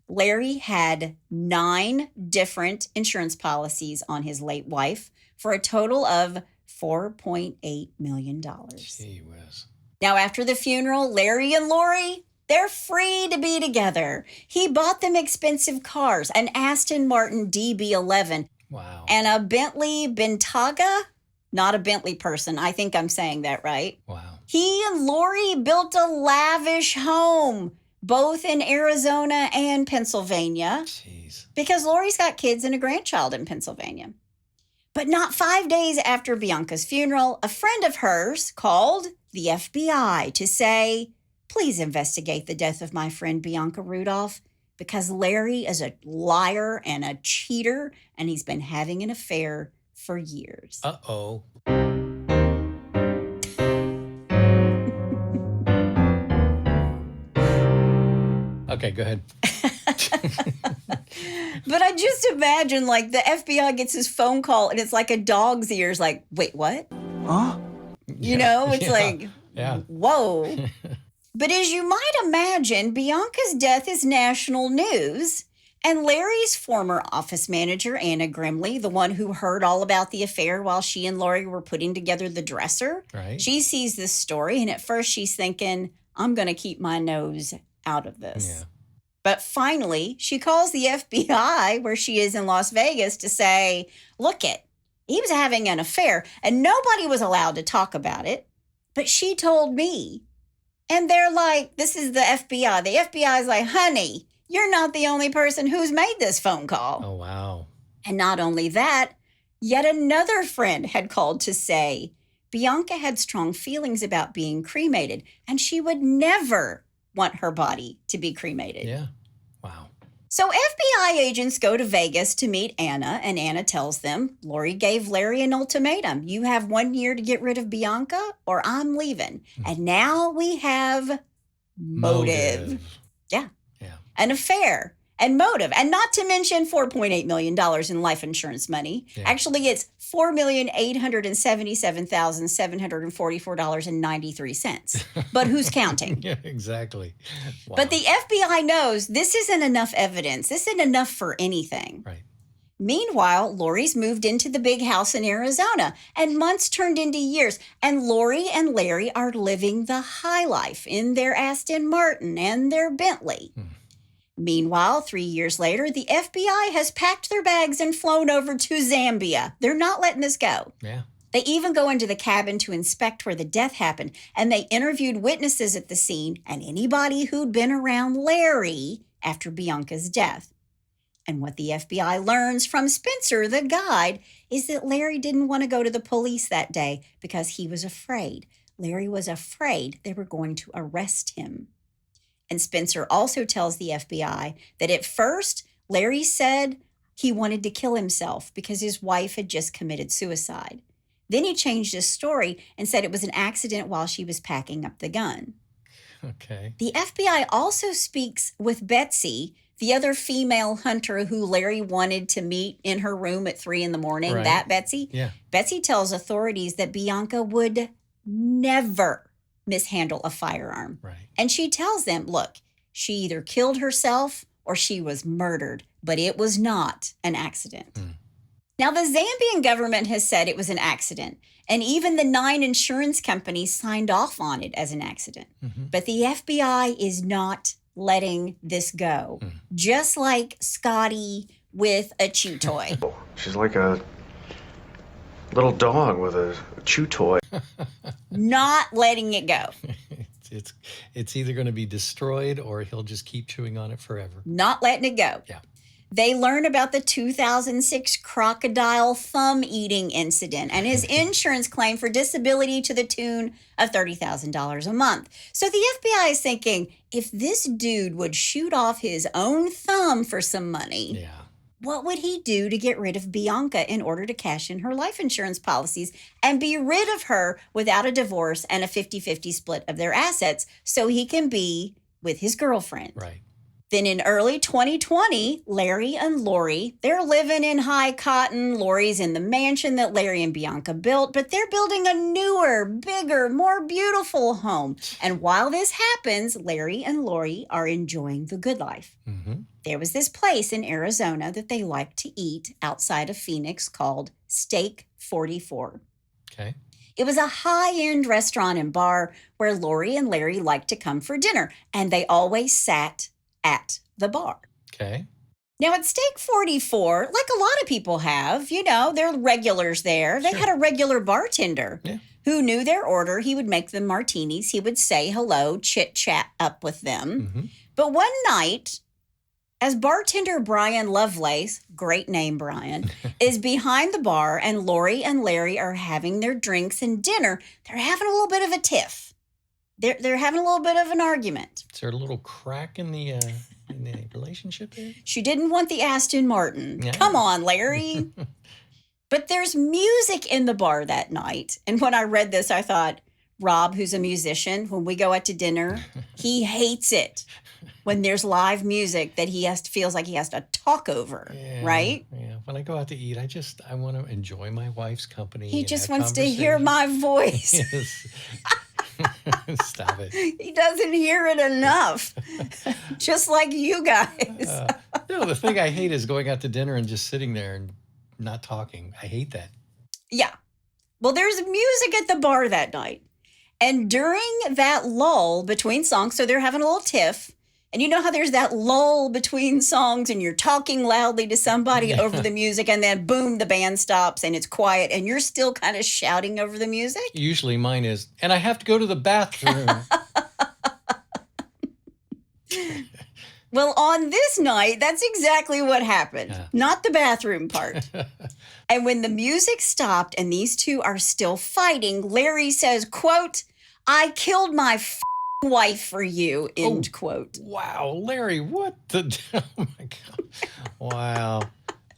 Larry had 9 different insurance policies on his late wife for a total of $4.8 million. Gee whiz. Now, after the funeral, Larry and Lori, they're free to be together. He bought them expensive cars, an Aston Martin DB11 Wow. and a Bentley Bentayga. Not a Bentley person. I think I'm saying that right. Wow. He and Lori built a lavish home, both in Arizona and Pennsylvania, Jeez. because Lori's got kids and a grandchild in Pennsylvania. But not 5 days after Bianca's funeral, a friend of hers called the FBI to say, please investigate the death of my friend Bianca Rudolph, because Larry is a liar and a cheater, and he's been having an affair for years. Uh-oh. Okay, go ahead. But I just imagine, like, the FBI gets his phone call, and it's like a dog's ears, like, wait, what? Huh? You know, it's like, Yeah. whoa. But as you might imagine, Bianca's death is national news. And Larry's former office manager, Anna Grimley, the one who heard all about the affair while she and Lori were putting together the dresser, Right. she sees this story. And at first she's thinking, I'm going to keep my nose out of this. Yeah. But finally, she calls the FBI, where she is in Las Vegas, to say, look he was having an affair and nobody was allowed to talk about it. But she told me. And they're like, this is the FBI. The FBI is like, honey, you're not the only person who's made this phone call. Oh, wow. And not only that, yet another friend had called to say Bianca had strong feelings about being cremated, and she would never want her body to be cremated. Yeah. Wow. So FBI agents go to Vegas to meet Anna, and Anna tells them, Lori gave Larry an ultimatum. You have 1 year to get rid of Bianca or I'm leaving. And now we have motive. Yeah. Yeah. An affair and motive. And not to mention $4.8 million in life insurance money. Yeah. Actually, it's $4,877,744.93. But who's counting? Yeah, exactly. Wow. But the FBI knows this isn't enough evidence. This isn't enough for anything. Right. Meanwhile, Lori's moved into the big house in Arizona, and months turned into years. And Lori and Larry are living the high life in their Aston Martin and their Bentley. Meanwhile, 3 years later, the FBI has packed their bags and flown over to Zambia. They're not letting us go. Yeah. They even go into the cabin to inspect where the death happened, and they interviewed witnesses at the scene and anybody who'd been around Larry after Bianca's death. And what the FBI learns from Spencer, the guide, is that Larry didn't want to go to the police that day because he was afraid. Larry was afraid they were going to arrest him. And Spencer also tells the FBI that at first, Larry said he wanted to kill himself because his wife had just committed suicide. Then he changed his story and said it was an accident while she was packing up the gun. Okay. The FBI also speaks with Betsy, the other female hunter who Larry wanted to meet in her room at 3 a.m. Right. That Betsy? Yeah. Betsy tells authorities that Bianca would never mishandle a firearm. Right. And she tells them, look, she either killed herself or she was murdered, but it was not an accident. Now, the Zambian government has said it was an accident, and even the 9 insurance companies signed off on it as an accident. But the FBI is not letting this go, just like Scotty with a chew toy. She's like a little dog with a chew toy. Not letting it go. It's either going to be destroyed or he'll just keep chewing on it forever. Not letting it go. Yeah. They learn about the 2006 crocodile thumb eating incident and his insurance claim for disability to the tune of $30,000 a month. So the FBI is thinking, if this dude would shoot off his own thumb for some money, Yeah. what would he do to get rid of Bianca in order to cash in her life insurance policies and be rid of her without a divorce and a 50-50 split of their assets so he can be with his girlfriend? Right. Then in early 2020, Larry and Lori, they're living in high cotton. Lori's in the mansion that Larry and Bianca built, but they're building a newer, bigger, more beautiful home. And while this happens, Larry and Lori are enjoying the good life. Mm-hmm. There was this place in Arizona that they liked to eat outside of Phoenix called Steak 44. Okay. It was a high-end restaurant and bar where Lori and Larry liked to come for dinner, and they always sat at the bar. Okay. Now at Steak 44, like a lot of people have, they're regulars there. They had a regular bartender who knew their order. He would make them martinis. He would say hello, chit-chat up with them. Mm-hmm. But one night, as bartender Brian Lovelace, great name Brian, is behind the bar and Lori and Larry are having their drinks and dinner, they're having a little bit of a tiff. They're having a little bit of an argument. Is there a little crack in the relationship there? She didn't want the Aston Martin. Yeah. Come on, Larry. But there's music in the bar that night. And when I read this, I thought, Rob, who's a musician, when we go out to dinner, he hates it when there's live music that feels like he has to talk over, right? Yeah. When I go out to eat, I want to enjoy my wife's company. He just wants to hear my voice. Yes. Stop it. He doesn't hear it enough. Just like you guys. The thing I hate is going out to dinner and just sitting there and not talking. I hate that. Yeah. Well, there's music at the bar that night. And during that lull between songs, so they're having a little tiff. And you know how there's that lull between songs and you're talking loudly to somebody over the music and then boom, the band stops and it's quiet and you're still kind of shouting over the music? Usually mine is, and I have to go to the bathroom. Well, on this night, that's exactly what happened. Not the bathroom part. And when the music stopped and these two are still fighting, Larry says, quote, "I killed my wife for you," end quote. Wow, Larry, what the? Oh my God! Wow,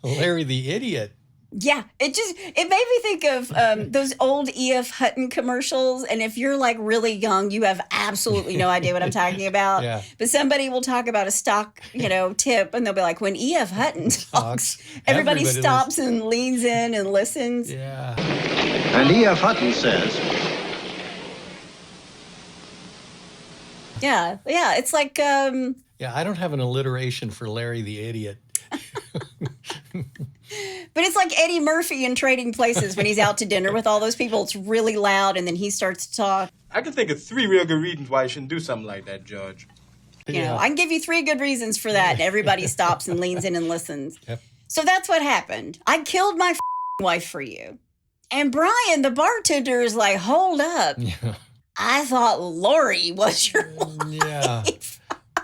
Larry the idiot. Yeah, it made me think of those old E.F. Hutton commercials. And if you're like really young, you have absolutely no idea what I'm talking about. Yeah. But somebody will talk about a stock, tip, and they'll be like, when E.F. Hutton talks, everybody stops and leans in and listens. Yeah. And E.F. Hutton says, Yeah, it's like... Yeah, I don't have an alliteration for Larry the idiot. But it's like Eddie Murphy in Trading Places when he's out to dinner with all those people. It's really loud, and then he starts to talk. I can think of 3 real good reasons why you shouldn't do something like that, Judge. I can give you 3 good reasons for that. And everybody stops and leans in and listens. Yep. So that's what happened. I killed my wife for you. And Brian, the bartender, is like, hold up. Yeah. I thought Lori was your wife. Yeah.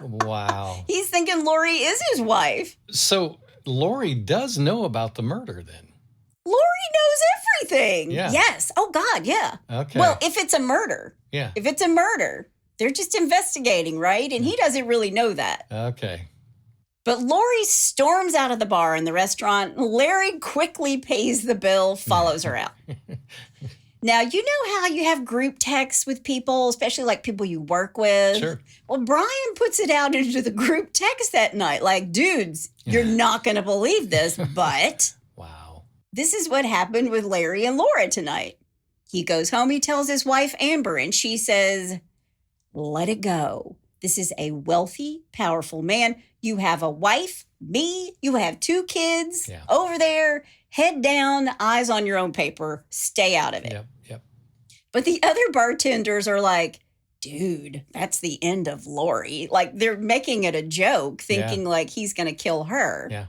Wow. He's thinking Lori is his wife. So Lori does know about the murder then? Lori knows everything. Yeah. Yes. Oh, God, yeah. Okay. Well, if it's a murder. Yeah. If it's a murder, they're just investigating, right? And he doesn't really know that. Okay. But Lori storms out of the bar in the restaurant. Larry quickly pays the bill, follows her out. Now, you know how you have group texts with people, especially like people you work with? Sure. Well, Brian puts it out into the group text that night, like, dudes, you're not going to believe this, but Wow. this is what happened with Larry and Laura tonight. He goes home, he tells his wife, Amber, and she says, let it go. This is a wealthy, powerful man. You have a wife, me, you have 2 kids over there, head down, eyes on your own paper, stay out of it. Yep. But the other bartenders are like, dude, that's the end of Lori. Like, they're making it a joke, thinking like he's going to kill her. Yeah.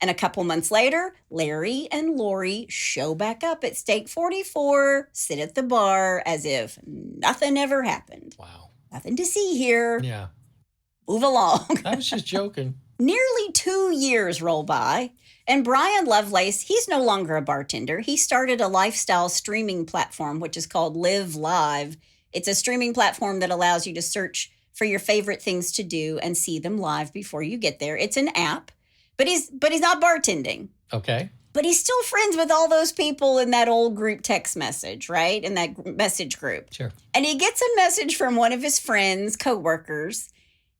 And a couple months later, Larry and Lori show back up at Steak 44, sit at the bar as if nothing ever happened. Wow. Nothing to see here. Yeah. Move along. I was just joking. Nearly 2 years roll by, and Brian Lovelace, he's no longer a bartender. He started a lifestyle streaming platform, which is called Live Live. It's a streaming platform that allows you to search for your favorite things to do and see them live before you get there. It's an app, but he's not bartending. Okay. But he's still friends with all those people in that old group text message, right? In that message group. Sure. And he gets a message from one of his friends, coworkers,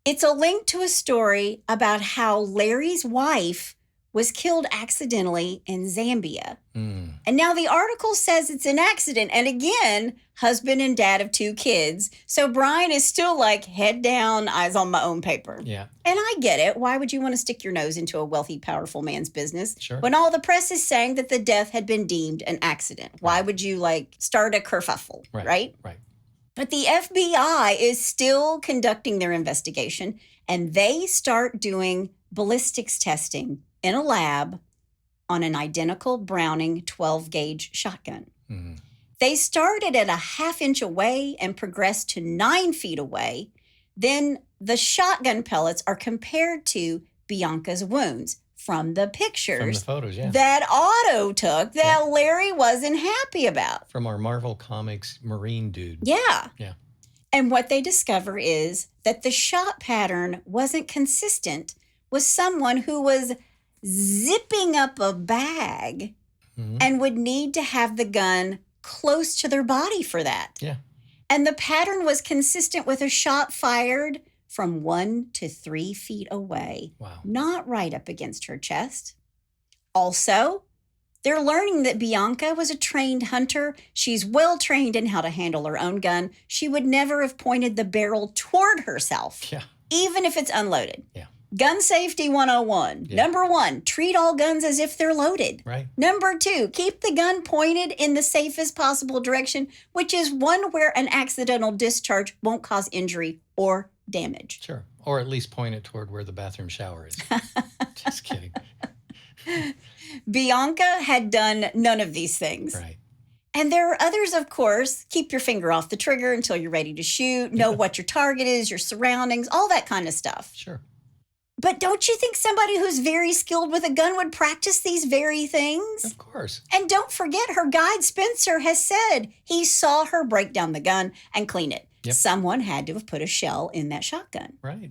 It's a link to a story about how Larry's wife was killed accidentally in Zambia. And now the article says it's an accident. And again, husband and dad of 2 kids. So Brian is still like, head down, eyes on my own paper. Yeah. And I get it. Why would you want to stick your nose into a wealthy, powerful man's business Sure. when all the press is saying that the death had been deemed an accident? Why would you start a kerfuffle, right? Right. But the FBI is still conducting their investigation, and they start doing ballistics testing in a lab on an identical Browning 12-gauge shotgun. They started at a half-inch away and progressed to 9 feet away. Then the shotgun pellets are compared to Bianca's wounds from the pictures From the photos, yeah. that Otto took that Larry wasn't happy about. From our Marvel Comics Marine dude. Yeah. Yeah. And what they discover is that the shot pattern wasn't consistent with someone who was zipping up a bag and would need to have the gun close to their body for that. Yeah. And the pattern was consistent with a shot fired from 1 to 3 feet away. Wow. Not right up against her chest. Also, they're learning that Bianca was a trained hunter. She's well trained in how to handle her own gun. She would never have pointed the barrel toward herself, even if it's unloaded. Yeah. Gun safety 101. Yeah. Number 1, treat all guns as if they're loaded. Right. Number 2, keep the gun pointed in the safest possible direction, which is one where an accidental discharge won't cause injury or damage. Sure. Or at least point it toward where the bathroom shower is. Just kidding. Bianca had done none of these things. Right. And there are others, of course. Keep your finger off the trigger until you're ready to shoot. Know what your target is, your surroundings, all that kind of stuff. Sure. But don't you think somebody who's very skilled with a gun would practice these very things? Of course. And don't forget, her guide, Spencer, has said he saw her break down the gun and clean it. Yep. Someone had to have put a shell in that shotgun. Right.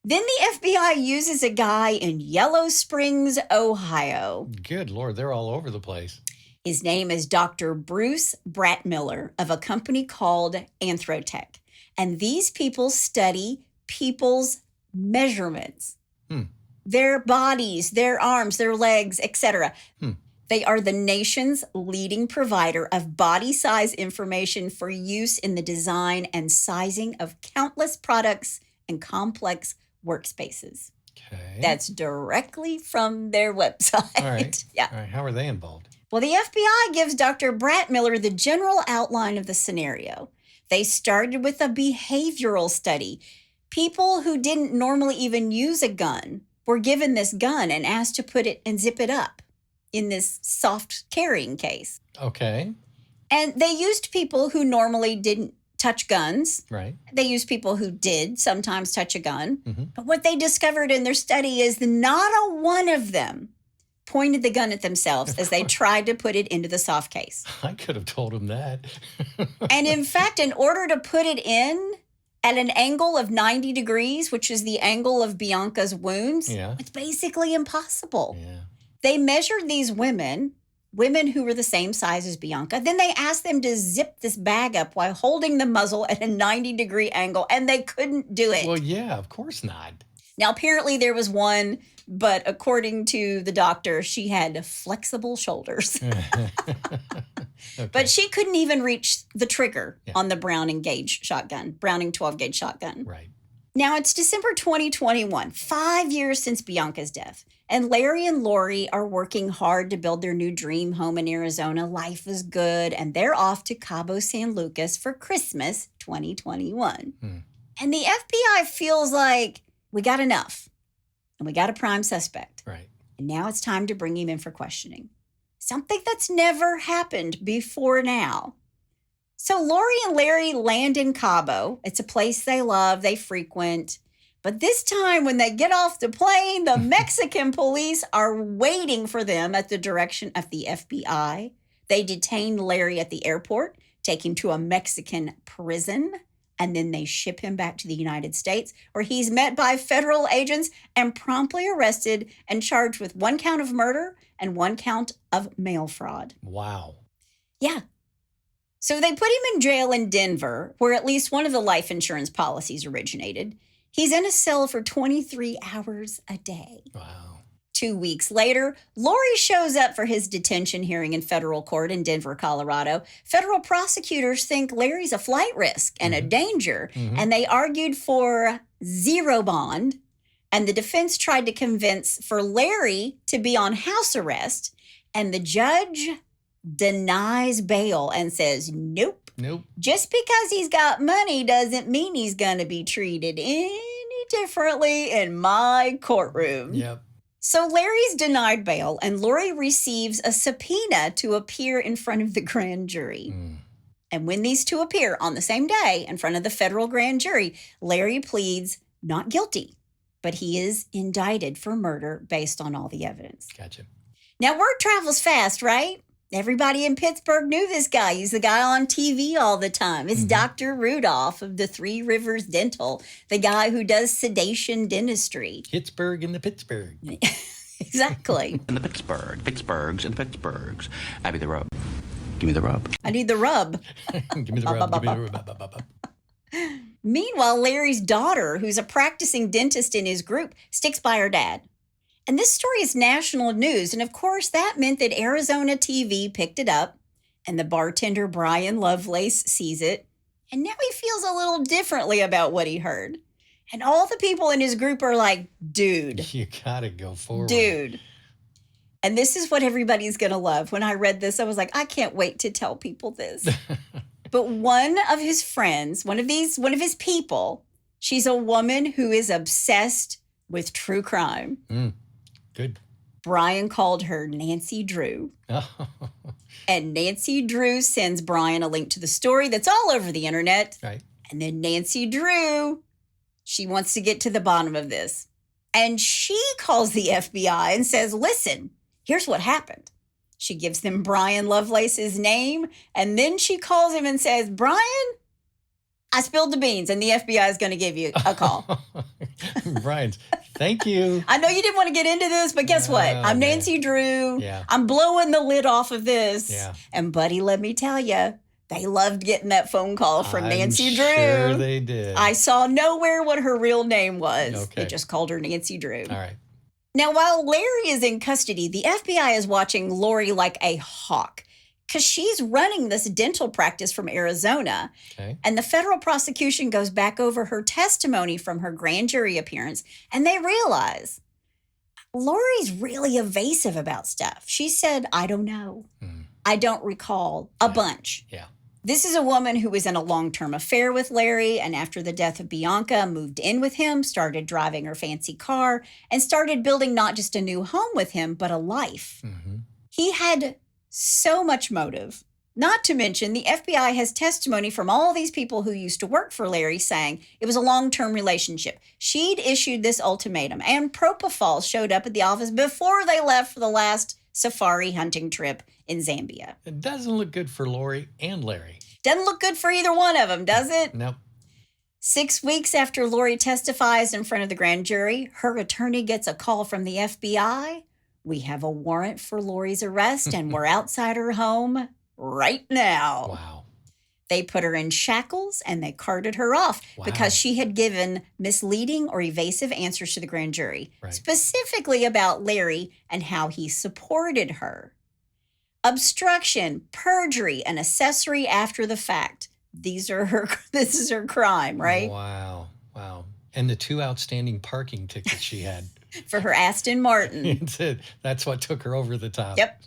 Then the FBI uses a guy in Yellow Springs, Ohio. Good Lord, they're all over the place. His name is Dr. Bruce Brattmiller of a company called Anthrotech. And these people study people's measurements. Their bodies, their arms, their legs, etc. They are the nation's leading provider of body size information for use in the design and sizing of countless products and complex workspaces. Okay. That's directly from their website. All right. Yeah. All right. How are they involved? Well, the FBI gives Dr. Brattmiller the general outline of the scenario. They started with a behavioral study. People who didn't normally even use a gun were given this gun and asked to put it and zip it up in this soft carrying case. Okay. And they used people who normally didn't touch guns. Right. They used people who did sometimes touch a gun. But what they discovered in their study is that not a one of them pointed the gun at themselves as they tried to put it into the soft case. I could have told him that. And in fact, in order to put it in at an angle of 90 degrees, which is the angle of Bianca's wounds, it's basically impossible. Yeah. They measured these women who were the same size as Bianca. Then they asked them to zip this bag up while holding the muzzle at a 90-degree angle, and they couldn't do it. Well, yeah, of course not. Now, apparently there was one, but according to the doctor, she had flexible shoulders. Okay. But she couldn't even reach the trigger on the Browning 12-gauge shotgun. Right. Now, it's December 2021, 5 years since Bianca's death. And Larry and Lori are working hard to build their new dream home in Arizona. Life is good, and they're off to Cabo San Lucas for Christmas 2021. And the FBI feels like we got enough, and we got a prime suspect. Right. And now it's time to bring him in for questioning. Something that's never happened before now. So Lori and Larry land in Cabo. It's a place they love, they frequent. But this time when they get off the plane, the Mexican police are waiting for them at the direction of the FBI. They detain Larry at the airport, take him to a Mexican prison, and then they ship him back to the United States, where he's met by federal agents and promptly arrested and charged with 1 count of murder and 1 count of mail fraud. Wow. Yeah. So they put him in jail in Denver, where at least one of the life insurance policies originated. He's in a cell for 23 hours a day. Wow. 2 weeks later, Laurie shows up for his detention hearing in federal court in Denver, Colorado. Federal prosecutors think Larry's a flight risk and a danger, and they argued for zero bond. And the defense tried to convince for Larry to be on house arrest, and the judge denies bail and says, nope. Just because he's got money doesn't mean he's going to be treated any differently in my courtroom. Yep. So Larry's denied bail, and Laurie receives a subpoena to appear in front of the grand jury. And when these two appear on the same day in front of the federal grand jury, Larry pleads not guilty, but he is indicted for murder based on all the evidence. Gotcha. Now, word travels fast, right? Everybody in Pittsburgh knew this guy. He's the guy on TV all the time. It's Dr. Rudolph of the Three Rivers Dental, the guy who does sedation dentistry. Pittsburgh in the Pittsburgh. Exactly. In the Pittsburghs and the Pittsburghs. Abby the rub. Give me the rub. I need the rub. Give me the rub. Give me the rub. Meanwhile, Larry's daughter, who's a practicing dentist in his group, sticks by her dad. And this story is national news. And of course, that meant that Arizona TV picked it up, and the bartender, Brian Lovelace, sees it. And now he feels a little differently about what he heard. And all the people in his group are like, dude. You gotta go forward. Dude. And this is what everybody's going to love. When I read this, I was like, I can't wait to tell people this. But one of his friends, one of his people, she's a woman who is obsessed with true crime. Good. Brian called her Nancy Drew. And Nancy Drew sends Brian a link to the story that's all over the internet. Right. And then Nancy Drew, she wants to get to the bottom of this. And she calls the FBI and says, listen, here's what happened. She gives them Brian Lovelace's name, and then she calls him and says, Brian, I spilled the beans, and the FBI is going to give you a call. Brian, thank you. I know you didn't want to get into this, but guess what? I'm Nancy Drew. Yeah. I'm blowing the lid off of this. Yeah. And buddy, let me tell you, they loved getting that phone call from Nancy Drew. Sure they did. I saw nowhere what her real name was. Okay. They just called her Nancy Drew. All right. Now, while Larry is in custody, the FBI is watching Laurie like a hawk because she's running this dental practice from Arizona. Okay. And the federal prosecution goes back over her testimony from her grand jury appearance, and they realize Laurie's really evasive about stuff. She said, I don't know. I don't recall a bunch. Yeah. This is a woman who was in a long-term affair with Larry, and after the death of Bianca, moved in with him, started driving her fancy car, and started building not just a new home with him, but a life. He had so much motive. Not to mention, the FBI has testimony from all these people who used to work for Larry saying it was a long-term relationship. She'd issued this ultimatum, and propofol showed up at the office before they left for the last safari hunting trip in Zambia. It doesn't look good for Laurie and Larry. Doesn't look good for either one of them, does it? Nope. 6 weeks after Laurie testifies in front of the grand jury, her attorney gets a call from the FBI. We have a warrant for Laurie's arrest, and we're outside her home right now. Wow. They put her in shackles and they carted her off because she had given misleading or evasive answers to the grand jury, specifically about Larry and how he supported her. Obstruction, perjury, and accessory after the fact. This is her crime, right? Wow. And the 2 outstanding parking tickets she had. For her Aston Martin. That's what took her over the top. Yep.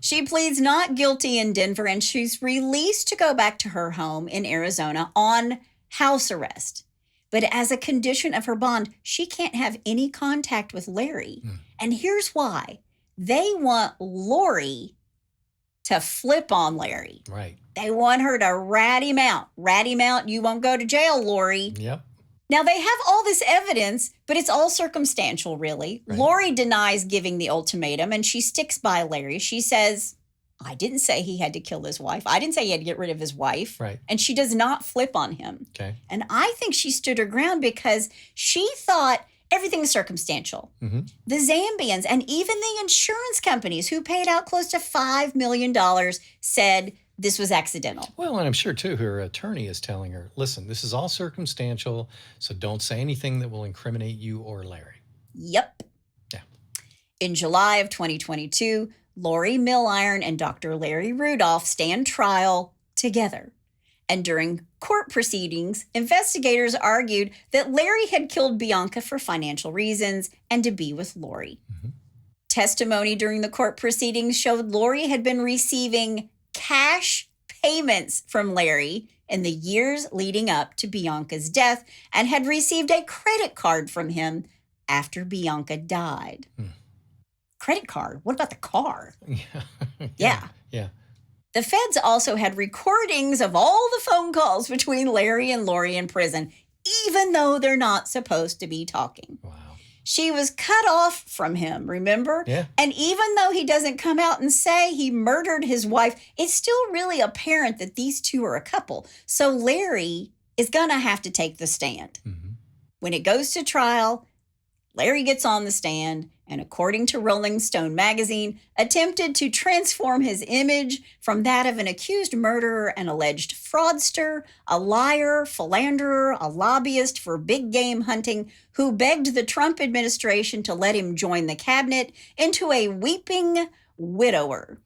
She pleads not guilty in Denver, and she's released to go back to her home in Arizona on house arrest. But as a condition of her bond, she can't have any contact with Larry. And here's why. They want Laurie to flip on Larry. Right. They want her to rat him out. Rat him out, you won't go to jail, Laurie. Yep. Now, they have all this evidence, but it's all circumstantial, really. Right. Laurie denies giving the ultimatum, and she sticks by Larry. She says, I didn't say he had to kill his wife. I didn't say he had to get rid of his wife. Right. And she does not flip on him. Okay. And I think she stood her ground because she thought everything is circumstantial. The Zambians and even the insurance companies who paid out close to $5 million said this was accidental. Well, and I'm sure, too, her attorney is telling her, listen, this is all circumstantial, so don't say anything that will incriminate you or Larry. Yep. Yeah. In July of 2022, Lori Milliron and Dr. Larry Rudolph stand trial together. And during court proceedings, investigators argued that Larry had killed Bianca for financial reasons and to be with Lori. Mm-hmm. Testimony during the court proceedings showed Lori had been receiving cash payments from Larry in the years leading up to Bianca's death and had received a credit card from him after Bianca died. Credit card? What about the car? Yeah. The feds also had recordings of all the phone calls between Larry and Lori in prison, even though they're not supposed to be talking. Wow. She was cut off from him, remember? Yeah. And even though he doesn't come out and say he murdered his wife, it's still really apparent that these two are a couple. So Larry is going to have to take the stand. Mm-hmm. When it goes to trial, Larry gets on the stand and, according to Rolling Stone magazine, attempted to transform his image from that of an accused murderer and alleged fraudster, a liar, philanderer, a lobbyist for big game hunting who begged the Trump administration to let him join the cabinet, into a weeping widower.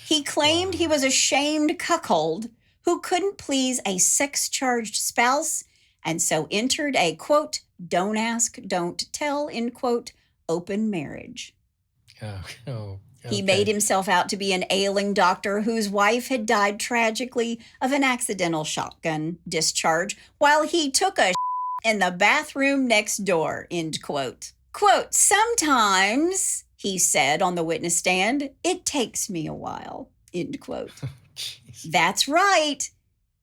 He claimed he was a shamed cuckold who couldn't please a sex-charged spouse and so entered a, quote, don't ask, don't tell, end quote, open marriage. Okay. He made himself out to be an ailing doctor whose wife had died tragically of an accidental shotgun discharge while he took a in the bathroom next door, end quote. Quote, sometimes, he said on the witness stand, it takes me a while, end quote. That's right.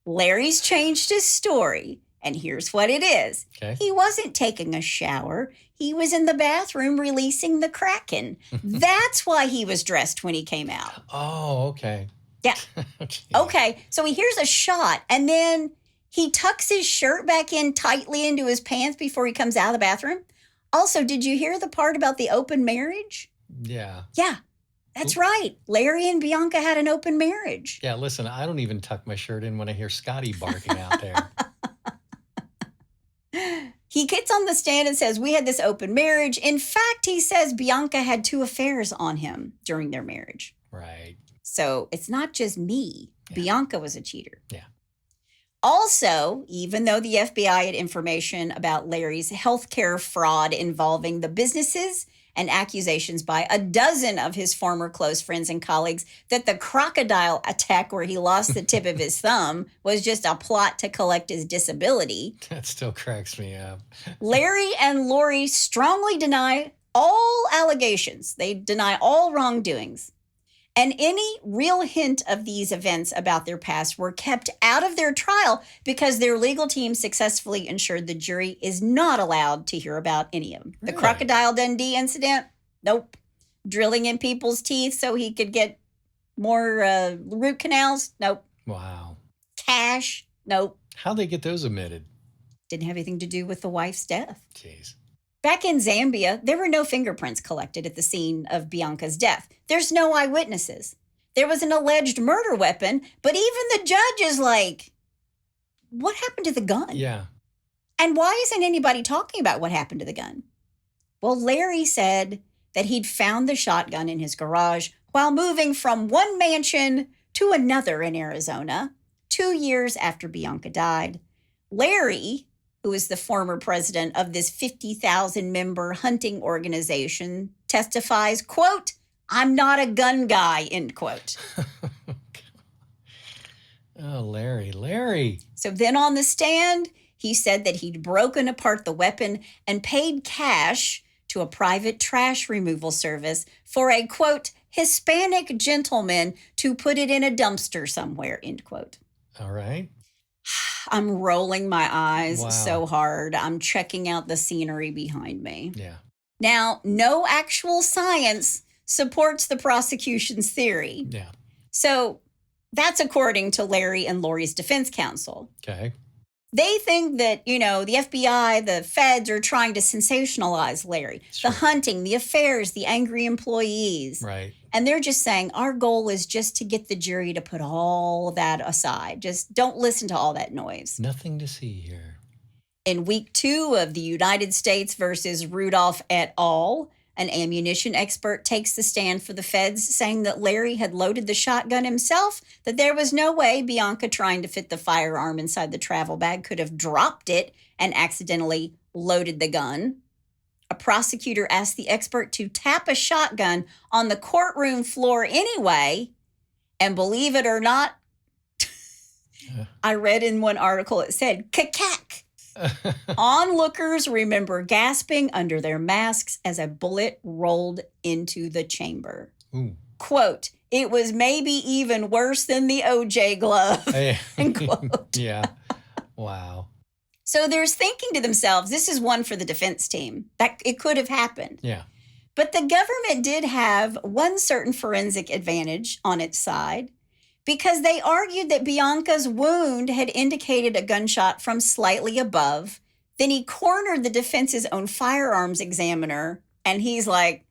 Larry's changed his story. And here's what it is. Okay. He wasn't taking a shower. He was in the bathroom releasing the Kraken. That's why he was dressed when he came out. Oh, okay. Yeah. Okay. So he hears a shot, and then he tucks his shirt back in tightly into his pants before he comes out of the bathroom. Also, did you hear the part about the open marriage? Yeah. Yeah. That's right. Larry and Bianca had an open marriage. Yeah, listen, I don't even tuck my shirt in when I hear Scotty barking out there. He gets on the stand and says, we had this open marriage. In fact, he says Bianca had 2 affairs on him during their marriage. Right. So it's not just me. Yeah. Bianca was a cheater. Yeah. Also, even though the FBI had information about Larry's healthcare fraud involving the businesses and accusations by a dozen of his former close friends and colleagues that the crocodile attack where he lost the tip of his thumb was just a plot to collect his disability. That still cracks me up. Larry and Lori strongly deny all allegations. They deny all wrongdoings. And any real hint of these events about their past were kept out of their trial because their legal team successfully ensured the jury is not allowed to hear about any of them. Really? The Crocodile Dundee incident? Nope. Drilling in people's teeth so he could get more root canals? Nope. Wow. Cash? Nope. How'd they get those omitted? Didn't have anything to do with the wife's death. Jeez. Back in Zambia, there were no fingerprints collected at the scene of Bianca's death. There's no eyewitnesses. There was an alleged murder weapon, but even the judge is like, what happened to the gun? Yeah. And why isn't anybody talking about what happened to the gun? Well, Larry said that he'd found the shotgun in his garage while moving from one mansion to another in Arizona 2 years after Bianca died. Larry, who is the former president of this 50,000-member hunting organization, testifies, quote, I'm not a gun guy, end quote. Oh, Larry. So then on the stand, he said that he'd broken apart the weapon and paid cash to a private trash removal service for a, quote, Hispanic gentleman to put it in a dumpster somewhere, end quote. All right. I'm rolling my eyes so hard. I'm checking out the scenery behind me. Yeah. Now, no actual science supports the prosecution's theory. Yeah. So that's according to Larry and Lori's defense counsel. Okay. They think that, the FBI, the feds are trying to sensationalize Larry. Sure. The hunting, the affairs, the angry employees. Right. And they're just saying our goal is just to get the jury to put all that aside. Just don't listen to all that noise. Nothing to see here. In week 2 of the United States versus Rudolph et al., an ammunition expert takes the stand for the feds, saying that Larry had loaded the shotgun himself, that there was no way Bianca, trying to fit the firearm inside the travel bag, could have dropped it and accidentally loaded the gun. A prosecutor asked the expert to tap a shotgun on the courtroom floor anyway, and believe it or not, I read in one article, it said, "Kakack." Onlookers remember gasping under their masks as a bullet rolled into the chamber. Ooh. Quote, "It was maybe even worse than the OJ glove." End quote. Yeah. Wow. So they're thinking to themselves, this is one for the defense team. That it could have happened. Yeah. But the government did have one certain forensic advantage on its side, because they argued that Bianca's wound had indicated a gunshot from slightly above. Then he cornered the defense's own firearms examiner, and he's like,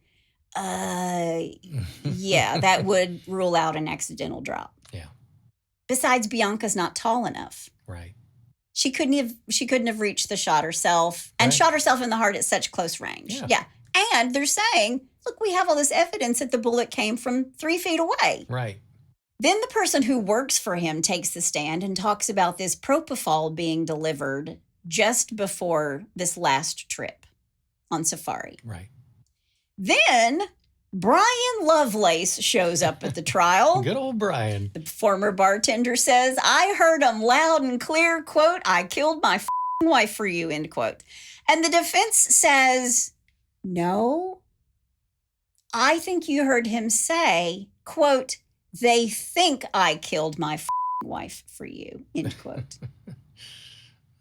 yeah, that would rule out an accidental drop. Yeah. Besides, Bianca's not tall enough. Right. She couldn't have reached the shot herself, and Right. shot herself in the heart at such close range. Yeah. And they're saying, look, we have all this evidence that the bullet came from 3 feet away. Right. Then the person who works for him takes the stand and talks about this propofol being delivered just before this last trip on safari. Right. Then Brian Lovelace shows up at the trial. Good old Brian. The former bartender says, "I heard him loud and clear, quote, 'I killed my f***ing wife for you,' end quote." And the defense says, "No, I think you heard him say, quote, 'They think I killed my f***ing wife for you,' end quote."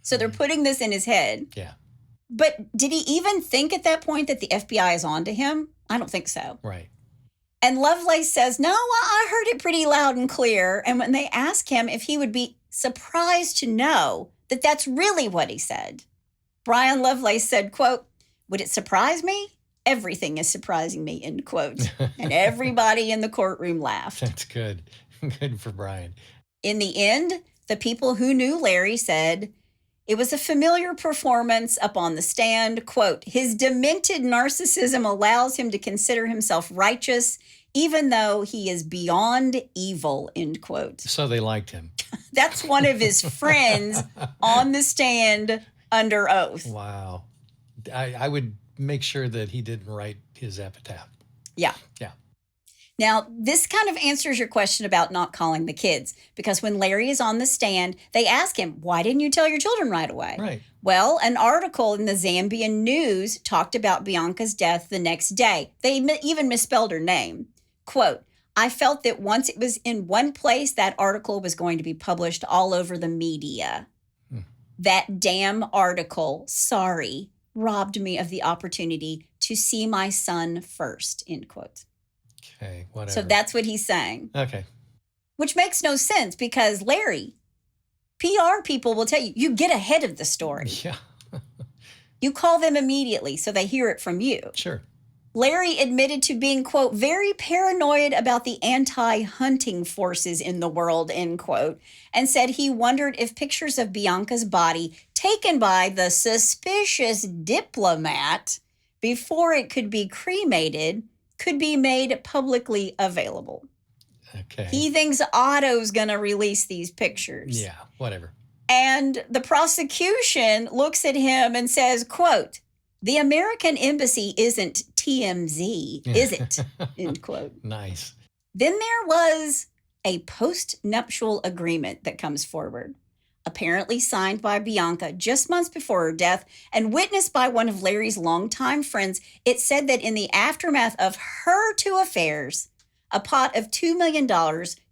So they're putting this in his head. Yeah. But did he even think at that point that the FBI is on to him? I don't think so. Right. And Lovelace says, "No, I heard it pretty loud and clear." And when they ask him if he would be surprised to know that that's really what he said, Brian Lovelace said, quote, "Would it surprise me? Everything is surprising me," end quote. And everybody in the courtroom laughed. That's good. Good for Brian. In the end, the people who knew Larry said it was a familiar performance up on the stand. Quote, "His demented narcissism allows him to consider himself righteous, even though he is beyond evil," end quote. So they liked him. That's one of his friends on the stand under oath. Wow. I would make sure that he didn't write his epitaph. Yeah. Yeah. Now, this kind of answers your question about not calling the kids, because when Larry is on the stand, they ask him, "Why didn't you tell your children right away?" Right. Well, an article in the Zambian news talked about Bianca's death the next day. They even misspelled her name. Quote, "I felt that once it was in one place, that article was going to be published all over the media. That damn article, sorry, robbed me of the opportunity to see my son first," end quote. Okay, whatever. So that's what he's saying. Okay. Which makes no sense, because Larry, PR people will tell you, you get ahead of the story. Yeah. You call them immediately so they hear it from you. Sure. Larry admitted to being, quote, "very paranoid about the anti-hunting forces in the world," end quote, and said he wondered if pictures of Bianca's body taken by the suspicious diplomat before it could be cremated could be made publicly available. Okay. He thinks Otto's going to release these pictures. Yeah, whatever. And the prosecution looks at him and says, quote, "The American embassy isn't TMZ, is it?" end quote. Nice. Then there was a post-nuptial agreement that comes forward, apparently signed by Bianca just months before her death and witnessed by one of Larry's longtime friends. It said that in the aftermath of her 2 affairs, a pot of $2 million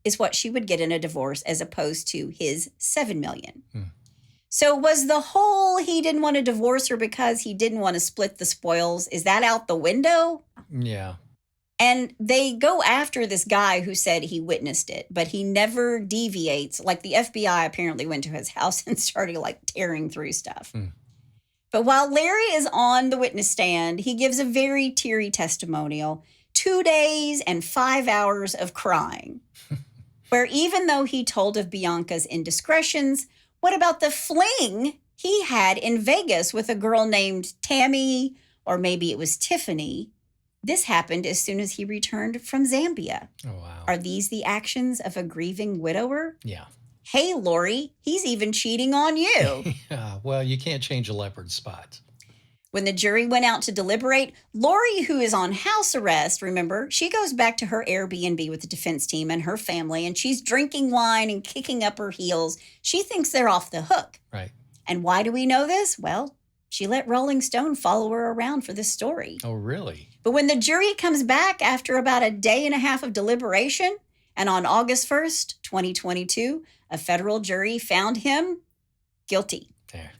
is what she would get in a divorce, as opposed to his $7 million. So was the whole he didn't want to divorce her because he didn't want to split the spoils, is that out the window? Yeah. And they go after this guy who said he witnessed it, but he never deviates. Like the FBI apparently went to his house and started like tearing through stuff. But while Larry is on the witness stand, he gives a very teary testimonial, 2 days and 5 hours of crying, where even though he told of Bianca's indiscretions, what about the fling he had in Vegas with a girl named Tammy, or maybe it was Tiffany? This happened as soon as he returned from Zambia. Oh, wow. Are these the actions of a grieving widower? Yeah. Hey, Lori, he's even cheating on you. Yeah, well, you can't change a leopard's spots. When the jury went out to deliberate, Lori, who is on house arrest, remember, she goes back to her Airbnb with the defense team and her family, and she's drinking wine and kicking up her heels. She thinks they're off the hook. Right. And why do we know this? Well, she let Rolling Stone follow her around for this story. Oh, really? But when the jury comes back after about a day and a half of deliberation, and on August 1st, 2022, a federal jury found him guilty. There.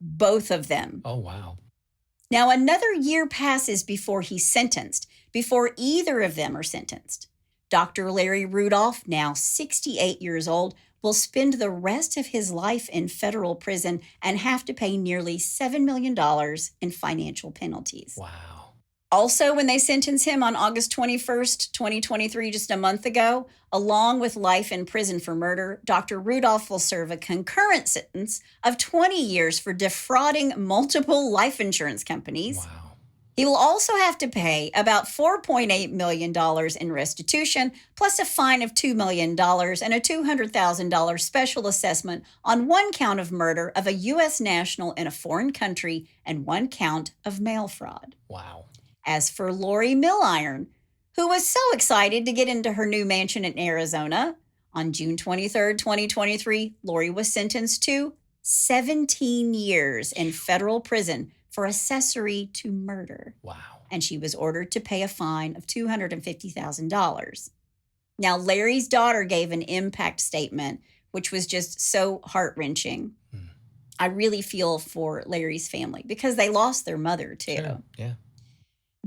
Both of them. Oh, wow. Now, another year passes before he's sentenced, before either of them are sentenced. Dr. Larry Rudolph, now 68 years old, will spend the rest of his life in federal prison and have to pay nearly $7 million in financial penalties. Wow. Also, when they sentenced him on August 21st, 2023, just a month ago, along with life in prison for murder, Dr. Rudolph will serve a concurrent sentence of 20 years for defrauding multiple life insurance companies. Wow. He will also have to pay about $4.8 million in restitution, plus a fine of $2 million and a $200,000 special assessment on one count of murder of a U.S. national in a foreign country and one count of mail fraud. Wow. As for Lori Milliron, who was so excited to get into her new mansion in Arizona, on June 23rd, 2023, Lori was sentenced to 17 years in federal prison for accessory to murder. Wow. And she was ordered to pay a fine of $250,000. Now, Larry's daughter gave an impact statement, which was just so heart-wrenching. I really feel for Larry's family because they lost their mother, too. Sure. Yeah.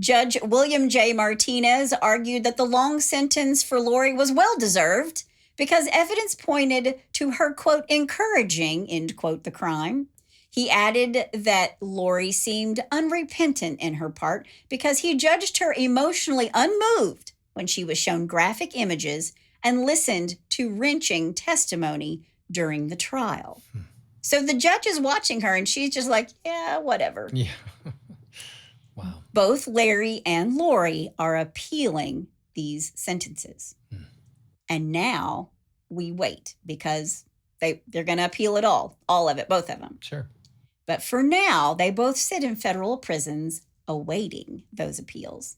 Judge William J. Martinez argued that the long sentence for Lori was well-deserved because evidence pointed to her, quote, encouraging, end quote, the crime. He added that Lori seemed unrepentant in her part because he judged her emotionally unmoved when she was shown graphic images and listened to wrenching testimony during the trial. So the judge is watching her and she's just like, yeah, whatever. Yeah. Wow. Both Larry and Lori are appealing these sentences. And now we wait because they're going to appeal it all of it, both of them. Sure. But for now, they both sit in federal prisons awaiting those appeals.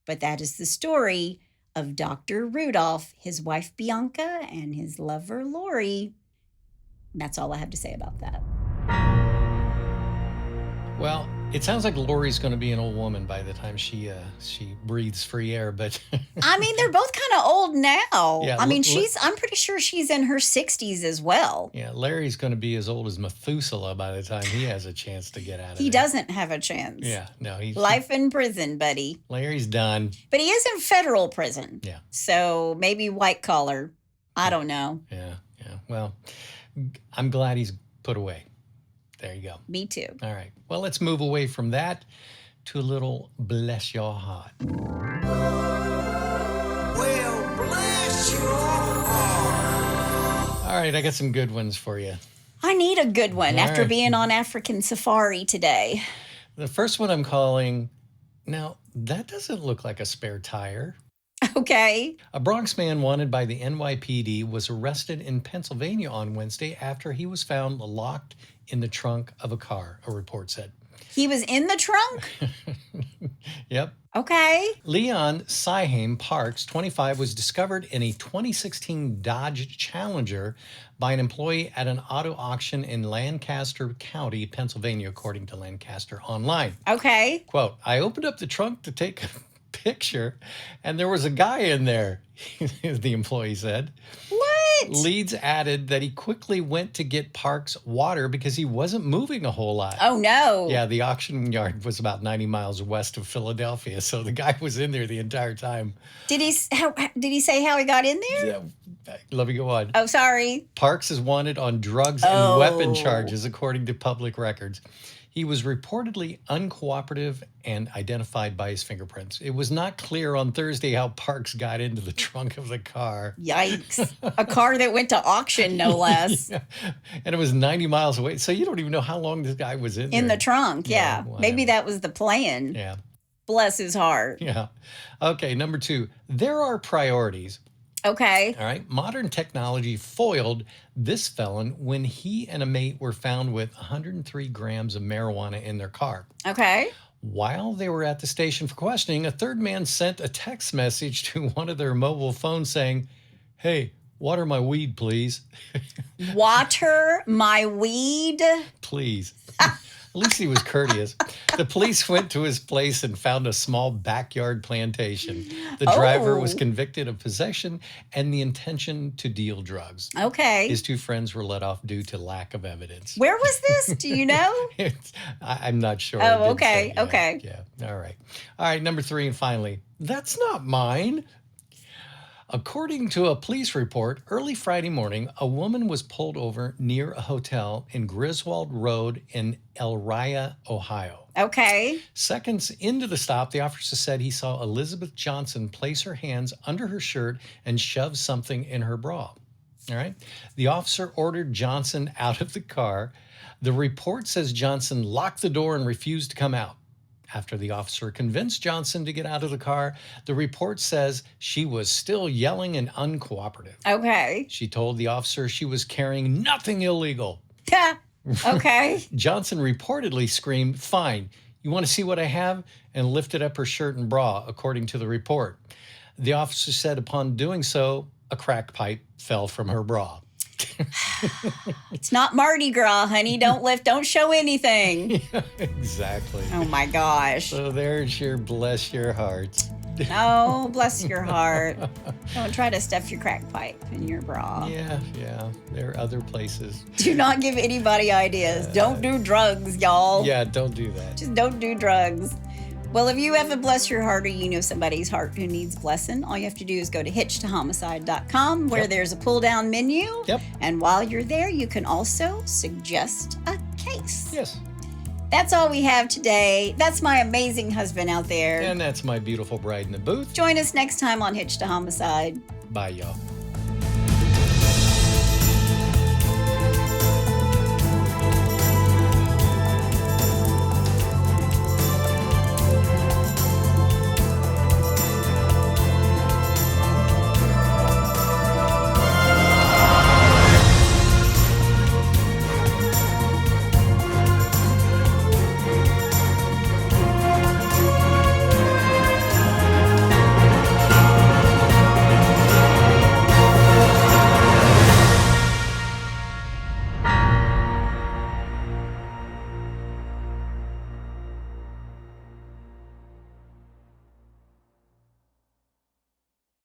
But that is the story of Dr. Rudolph, his wife Bianca, and his lover Lori. And that's all I have to say about that. Well, it sounds like Lori's going to be an old woman by the time she breathes free air, but I mean, they're both kind of old now. Yeah, I mean, I'm pretty sure she's in her 60s as well. yeah, Larry's going to be as old as Methuselah by the time he has a chance to get out of He there. doesn't have a chance. Yeah, no, he's Life in prison, buddy. Larry's done. But he is in federal prison. Yeah. So maybe white collar. I don't know. Yeah. Well, I'm glad he's put away. There you go. Me too. All right. Well, let's move away from that to a little bless your heart. Well, bless your heart. All right, I got some good ones for you. I need a good one All after right. being on African safari today. The first one I'm calling, now, that doesn't look like a spare tire. Okay. A Bronx man wanted by the NYPD was arrested in Pennsylvania on Wednesday after he was found locked in the trunk of a car, a report said. He was in the trunk? Yep. Okay. Leon Syham Parks, 25, was discovered in a 2016 Dodge Challenger by an employee at an auto auction in Lancaster County, Pennsylvania, according to Lancaster Online. Okay. Quote, I opened up the trunk to take a picture, and there was a guy in there, the employee said. What? What? Leeds added that he quickly went to get Park's water because he wasn't moving a whole lot. Oh, no. Yeah, the auction yard was about 90 miles west of Philadelphia, so the guy was in there the entire time. Did he say how he got in there? Yeah, let me go on. Oh, sorry. Parks is wanted on drugs and weapon charges, according to public records. He was reportedly uncooperative and identified by his fingerprints. It was not clear on Thursday how Parks got into the trunk of the car. Yikes. A car that went to auction, no less. Yeah. And it was 90 miles away. So you don't even know how long this guy was in there. In the trunk, yeah. Maybe that was the plan. Yeah. Bless his heart. Yeah. Okay, number 2. There are priorities. Okay. All right. Modern technology foiled this felon when he and a mate were found with 103 grams of marijuana in their car. Okay. While they were at the station for questioning, a third man sent a text message to one of their mobile phones saying, "Hey, water my weed, please." Water my weed? Please. At least he was courteous. The police went to his place and found a small backyard plantation. The driver was convicted of possession and the intention to deal drugs. Okay. His 2 friends were let off due to lack of evidence. Where was this? Do you know? I'm not sure. Oh, okay. Okay. Yeah. All right. All right. Number 3, and finally, that's not mine. According to a police report, early Friday morning, a woman was pulled over near a hotel in Griswold Road in El Raya, Ohio. Okay. Seconds into the stop, the officer said he saw Elizabeth Johnson place her hands under her shirt and shove something in her bra. All right. The officer ordered Johnson out of the car. The report says Johnson locked the door and refused to come out. After the officer convinced Johnson to get out of the car, the report says she was still yelling and uncooperative. Okay. She told the officer she was carrying nothing illegal. Okay. Johnson reportedly screamed, "Fine, you want to see what I have?" and lifted up her shirt and bra, according to the report. The officer said upon doing so, a crack pipe fell from her bra. It's not Mardi Gras, honey. Don't show anything. Yeah, exactly. Oh my gosh. So there's your bless your heart. Oh, bless your heart. Don't try to stuff your crack pipe in your bra. Yeah. There are other places. Do not give anybody ideas. Don't do drugs, y'all. Yeah, don't do that. Just don't do drugs. Well, if you ever bless your heart or you know somebody's heart who needs blessing, all you have to do is go to hitchedhomicide.com where there's a pull-down menu. Yep. And while you're there, you can also suggest a case. Yes. That's all we have today. That's my amazing husband out there. And that's my beautiful bride in the booth. Join us next time on Hitched to Homicide. Bye, y'all.